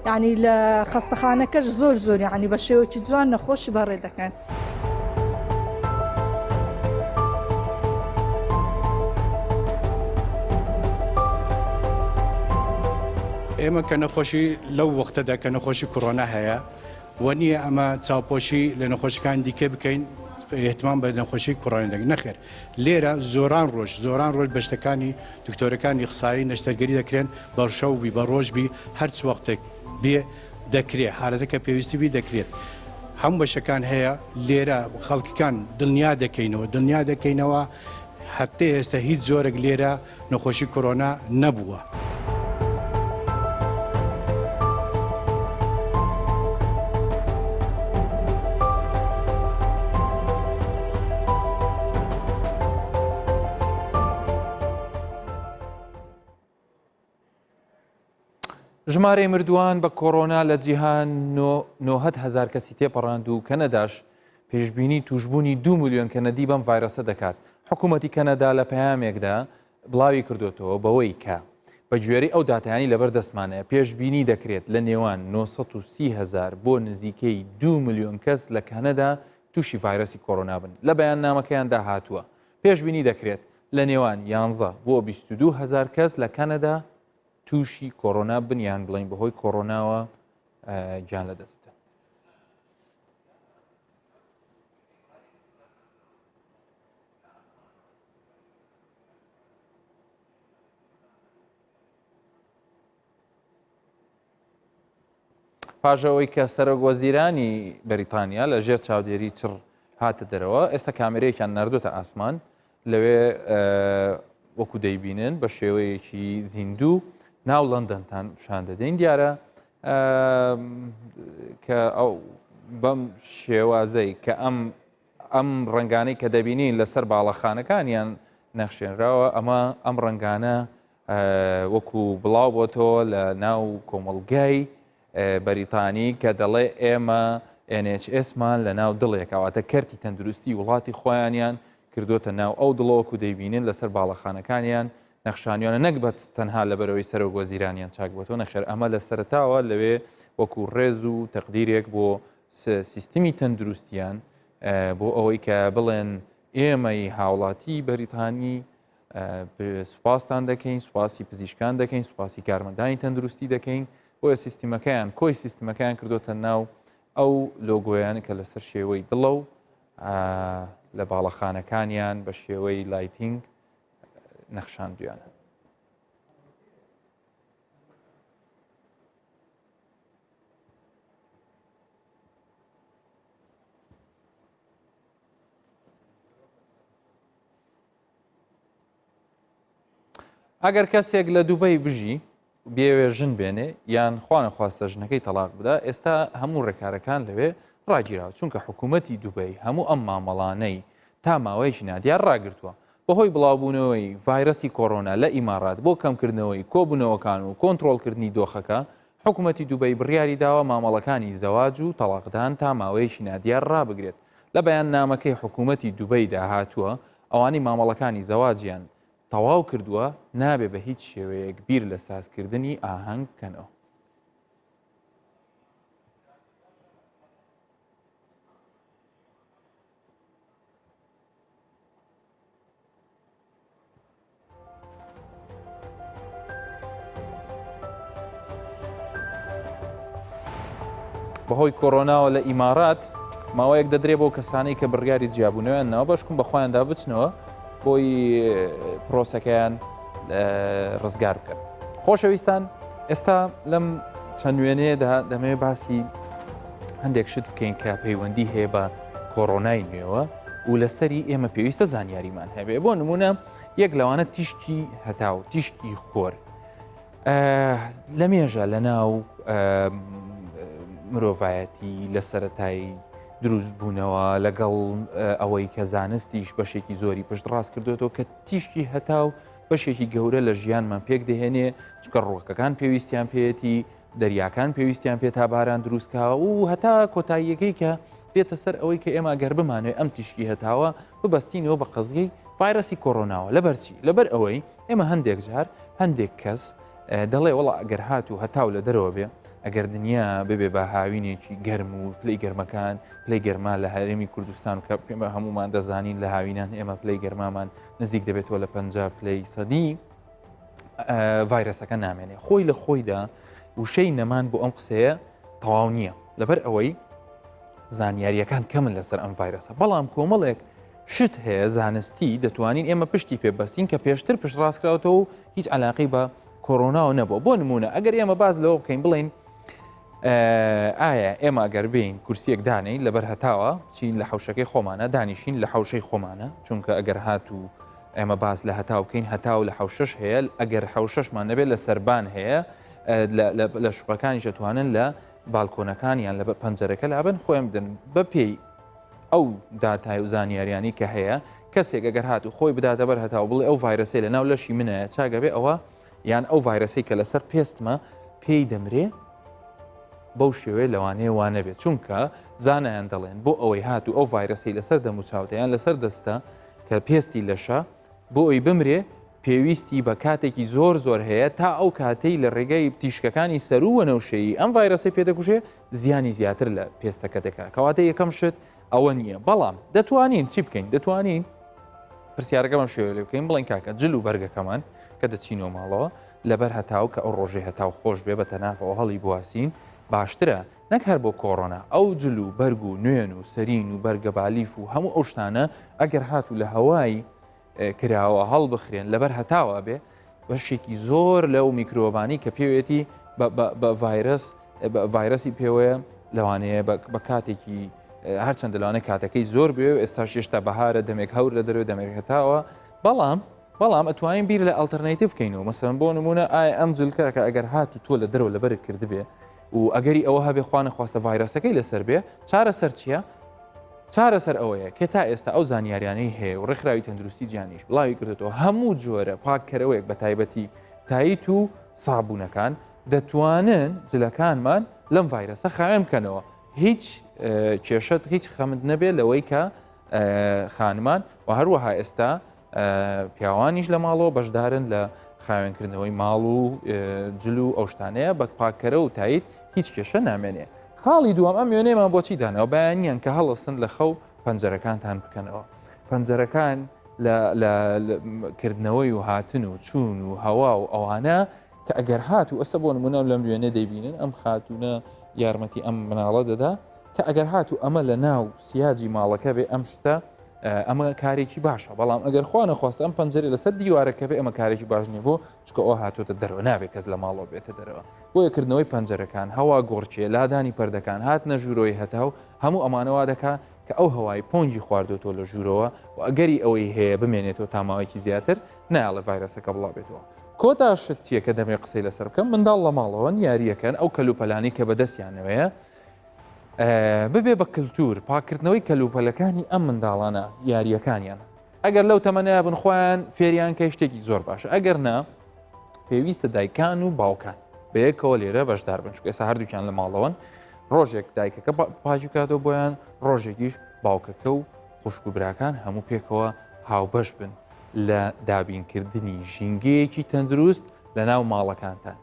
[SPEAKER 5] یعنی لە خەستەخانەکەش زۆر یعنی بە شێوەیەکی جوان نەخۆشی بەڕێ دەکەن.
[SPEAKER 6] ئێمە کە نەخۆشی لەو وەختەدا کە نەخۆشی کۆڕۆنا هەیە و نییە ئەمە چاوپۆشی لە نەخۆشیەکان دیکە بکەین احتمام بە نەخۆشی کوڕانی دەگەن نەخێر لێرە زۆران ڕۆژ بە شتەکانی دکتۆرەکانی قسایی نەشتەرگەری دەکرێن بەڕشەوبی بە ڕۆژبی هەرچ وەختێک بێ دەکرێت حالەتەکە پێویستیبی دەکرێت هەموو بەشەکان هەیە لێرە خەڵکیەکان دڵنیا دەکەینەوە هەتێ ئێستا هیچ زۆرێک لێرە نەخۆشی کۆڕۆنا نەبووە.
[SPEAKER 1] ژمارەی مردووان بە کۆڕۆنا لە جیهان 900,000 کەسی تێپەڕاند و کەنەداش پێشبینی توشبوونی 2 ملیۆن کەنەدی بەم ڤایرۆسە دەکات. حکوومەتی کەنەدا لە پەیامێکدا بڵاوی کردوتەوە بەوەی کە بە گوێرەی ئەو داتایانی لەبەر دەستمانەیە پێشبینی دەکرێت لە نێوان 930,000 بۆ نزیکەی 2 ملیۆن کەس لە کەنەدا تووشی ڤایرۆسی کۆڕۆنا بن. لە بەیاننامەکەیاندا هاتووە پێشبینی دەکرێت لە نێوان 11 بۆ 22,000 کەس لە کەنەدا تووشی کۆڕۆنا بنیان بڵین بەهۆی کۆڕۆناوە گیان لە دەست بدەن. پاژەوەی کە سەرۆکوەزیرانی بەریتانیا لە ژێر چاودێری چڕ هاتە دەرەوە ئێستا کامێرەیەکیان نردوتە ئاسمان لەوێ وەکو دەیبینن بە شێوەیەکی زیندوو ناو لەندەنتان شان دەدەین دیارە کە ئەو بەم شێوازەی کە ئەم ڕنگانەی کە دەبینین لەسەر باڵەخانەکانیان نەخشێنراوە ئەم ڕنگانە وەکو بڵاو بۆتەوە لە ناو کۆمەڵگای بەریتانی کە دەڵێ ئێمە NHSمان لە ناو دڵێکەواتە کەرتی تەندروستی وڵاتی خۆیانیان کردوتە ناو ئەو دڵەوەکو دەیبینن لەسەر باڵەخانەکانیان نەخشانیانە نەکبەت تەنها لەبەرەوەی سەرۆکوەزیرانیان چاک بۆتەوە نەخێر ئەمە لە سەرتاوە لەوێ وەکو ڕێز و تەقدیرێک بۆ سیستمی تەندروستیان بۆ ئەوەی کە بڵێن ئێمەی هاوڵاتی بەریتانی سوپاسان دەکەین سوپاسی پزیشکان دەکەین سوپاسی کارمەندانی تەندروستی دەکەین بۆیە سیستمەکەیان کۆی سیستمەکەیان کردوتە ناو ئەو لۆگۆیان کە لەسەر شێوەی دڵە و لە باڵەخانەکانیان بە شێوەی لایتینگ نەخشاندویانە. ئەگەر کەسێک لە دووبەی بژی بێوێ ژن بێنێ یان خوانە خواستە ژنەکەی تەلاق بدا ئێستا هەموو ڕێکارەکان لەوێ ڕاگیراوە چونکە حکوومەتی دووبەی هەموو ئەم مامەڵانەی تا ماوەیەکی نادیار ڕاگرتووە بەهۆی بڵاوبوونەوەی ڤایرۆسی کۆڕۆنا لە ئیمارات بۆ کەمکردنەوەی کۆبوونەوەکان و کۆنتڕۆڵکردنی دۆخەکە حکوومەتی دووبەی بڕیاری داوە مامەڵەکانی زەواج و تەلاقدان تا ماوەیەکی نادیار ڕابگرێت. لە بەیاننامەکەی حکوومەتی دووبەی داهاتووە ئەوانی مامەڵەکانی زەواجیان تەواو کردووە نابێ بە هیچ شێوەیەک بیر لە سازکردنی ئاهەنگ بکەنەوە. بەهۆی کۆڕۆناوە لە ئیمارات ماوەیەک دەدرێ بۆ کەسانەی کە بڕیاری جیابوونەوەیانەوە بەشکم بە خۆیاندا بچنەوە بۆی پرۆسەکەیان ڕزگار بکەن. خۆشەویستان ئێستا لەم چەند وێنەیەدا دەمەوێت باسی هەندێک شت بکەین کە پەیوەندی هەیە بە کۆڕۆنای نوێوە و لەسەری ئێمە پێویستە زانیاریمان هەبێ. بۆ نمونە یەک لەوانە تیشکی هەتاو تیشکی خۆر لە مێژە لە ناو مرۆڤایەتی لە سەرەتای دروست بوونەوە لەگەڵ ئەوەی کە زانستیش بەشێکی زۆری پشت ڕاست کردوێتەوە کە تیشکی هەتاو بەشێکی گەورە لە ژیانمان پێک دەهێنێ چکە ڕۆکەکان پێویستیان پێێتی دەریاکان پێویستیان پێ تا باران دروستکاوە و هەتا کۆتاییەکەی کە بێتە سەر ئەوەی کە ئێمە گەر بمانوێت ئەم تیشکی هەتاوە ببەستینەوە بە قەزگەی ڤایرەسی کۆڕۆناوە لەبەرچی لەبەر ئەوەی ئێمە هەندێک جار هەندێک کەس دەڵێ وڵا ئەگەر هات و هەتاو لە دەرەوە بێ ئەگەر دنیا ببێ بە هاوینێکی گەرم و پلەی گەرمەکان پلەی گەرما لە هەرێمی کوردستان کە پێمە هەمومان دەزانین لە هاوینان ئێمە پلەی گەرمامان نزیک دەبێتەوە لە 50 پلەی سەدی ڤایرەسەکە نامێنێ خۆی لە خۆیدا وشەی نەمان بۆ ئەم قسەیە تەواو نییە لەبەر ئەوەی زانیاریەکان کەمن لەسەر ئەم ڤایرەسە بەڵام کۆمەڵێک شت هەیە زانستی دەتوانین ئێمە پشتی پێبەستین کە پێشتر پشت ڕاستکراوەوە و هیچ علاقی بە کۆڕۆناوە نەبووە بۆ نمونە ئەگەر ئێمە باز لەوە بکەین بڵین ئایا ئێمە ئەگەر بین کورسیەک دانەی لەبەر هەتاوە چین لە حوشەکەی خۆمانە دانیشین لە حوشەی خۆمانە چونکە ئەگەر هات و ئێمە باز لە هەتاو بکەین هەتاو لە حوشەش هەیە ئەگەر حوشەشمان نەبێت لە سەربان هەیە لە شوقەکانی دەتوانن لە باڵکۆنەکانیان لە پەنجەرەکە لابن خۆیان بدەن بە پێی ئەو داتای و زانیاریانی کە هەیە کەسێک ئەگەر هات و خۆی بداتە بەر هەتاو بڵێ ئەو ڤایرەسەی لە ناو لەشی منەیە چاگەبێ ئەوە یان ئەو ڤایرەسەی کە لەسەر پێستمە پێی دەمرێ بەو شێوەیە لەوانەیە وانە بێت چونکە زانایان دەڵێن بۆ ئەوەی هات و ئەو ڤایرەسی لەسەر دەموچاوتەیان لەسەر دەستە کە پێستی لەشە بۆ ئەوی بمرێ پێویستی بە کاتێکی زۆر هەیە تا ئەو کاتەی لە ڕێگەی تیشکەکانی سەرووە نەوشەیی ئەم ڤایرەسی پێدەکوژێ زیانی زیاتر لە پێستەکە دەکات کەواتە یەکەم شت ئەوە نییە بەڵام دەتوانین چی بکەین دەتوانین پرسیارەکەمان شێوە لێ بکەین بڵین کاکە جل و بەرگەکەمان کە دەچینەوە ماڵەوە لەبەر هەتاو کە ئەو ڕۆژێ هەتاو خۆش بێ بە تەنافەوە هەڵی بواسین باشترە نەک هەر بۆ کۆڕۆنا ئەو جل و بەرگ و نوێن و سەرین و بەرگە بالیف و هەموو ئەو شتانە ئەگەر هات و لە هەوای کراوە هەڵ بخرێن لەبەر هەتاوە بێ بەشێکی زۆر لەو میکرۆبانی کە پێوێتی بە ڤایرەسی پێوەیە لەوانەیە بە کاتێکی هەرچەند لەوانە کاتەکەی زۆر بێ و ئێستا شێشتا بەهارە دەمێک هەور لە دەروێ دەمێک هەتاوە بەڵام ئەتوانین بیر لە ئەڵتەرناتیڤ بکەینەوە مەسەڵەن بۆ نمونە ئایا ئەم جلکە کە ئەگەر هات و تۆ لە دەرەوە لەبەرت کردبێ و ئەگەری ئەوە هەبێ خوانە خواستە ڤایرەسەکەی لەسەر بێ چارەسەر چییە؟ چارەسەر ئەوەیە کە تا ئێستا ئەو زانیاریانەی هەیە و ڕێکخراوی تەندروستی جیانیش بڵاوی کردێتەوە هەموو جۆرە پاککەرەوەیەک بە تایبەتی تاییت و سابوونەکان دەتوانن جلەکانمان لەم ڤایرەسە خاوێن بکەنەوە هیچ کێشت هیچ خەمت نەبێت لەوەی کە خانمان و هەروەها ئێستا پیاوانیش لە ماڵەوە بەشدارن لە خاوێنکردنەوەی ماڵ و جل و ئەو شتانەیە بە پاککەرە و تایید هیچ کێشە نامێنێ خاڵی دووەم ئەم وێنەیەمان بۆچی دانەوە بەیانیان کە هەڵەسن لە خەو پەنجەرەکانتان بکەنەوە پەنجەرەکان لە کردنەوەی و هاتن و چوون و هەوا و ئەوانە کە ئەگەر هات و ئەسە بۆ نمونە لەم وێنە دەیبینن ئەم خاتونە یارمەتی ئەم مناڵە دەدا کە ئەگەر هات و ئەمە لە ناو سیاجی ماڵەکە بێ ئەم شتە ئەمە کارێکی باشە بەڵام ئەگەر خوا نەخواستە ئەم پەنجەرە لەسەر دیوارەکە بێ ئەمە کارێکی باش نیە بۆ چکە ئەو هاتوۆتە دەرەوە نابێت کەس لە ماڵەوە بێتە دەرەوە بۆ یەکردنەوەی پەنجەرەکان هەوا گۆڕچێ لادانی پەردەکان هات نەژوورۆی هەتاو هەموو ئەمانەوە دەکات کە ئەو هەوای پۆنجی خواردۆتۆ لە ژوورەوە و ئەگەری ئەوەی هەیە بمێنێتەوە تاماوەیەکی زیاتر نایڵە ڤایرەسەکە بڵاو بێتەوە کۆتا شت چیە کە دەمێ قسەی لەسەر بکەم منداڵ لە ماڵەوە یاریەکەن ئەو کەلوپەلانی کە بەدەستیانەوەیە ببێ بە کللتور پاکردنەوەی کەلوپەلەکانی ئەم منداڵانە یاریەکانیان ئەگەر لەو تەمەنەیە بن خۆیان فێریان کە شتێکی زۆر باشە ئەگەر نا پێویستە دایکان و باوکان بەیەکەوە لێرە بەشدار بن چکە ئێستا هەردووکیان لە ماڵەوەن ڕۆژێک دایکەکە پاچی کاتەوە بۆیان ڕۆژێکیش باوکەکە و خوشک و براکان هەموو پێکەوە هاوبەش بن لە دابینکردنی ژینگەیەکی تەندروست لە ناو ماڵەکانتان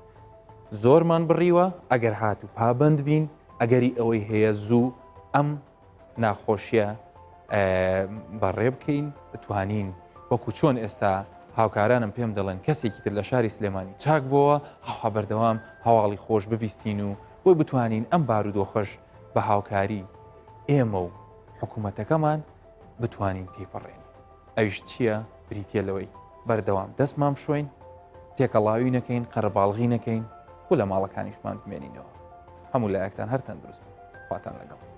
[SPEAKER 1] زۆرمان بڕیوە ئەگەر هات و پابند بین ئەگەری ئەوەی هەیە زوو ئەم ناخۆشیە بەڕێ بکەین بتوانین وەکو چۆن ئێستا هاوکارانم پێم دەڵێن کەسێکی تر لە شاری سلێمانی چاک بووە هەوا بەردەوام هەواڵی خۆش ببیستین و بۆی بتوانین ئەم بارودۆخەش بە هاوکاری ئێمە و حکوومەتەکەمان بتوانین تێپەڕێن ئەویش چییە بریتە لەوەی بەردەوام دەستمان بشۆین تێکەڵاوی نەکەین قەرەباڵغی نەکەین و لە ماڵەکانیشمان بمێنینەوە هەموو لایەکتان هەر تەندروست خواتان لەگەڵ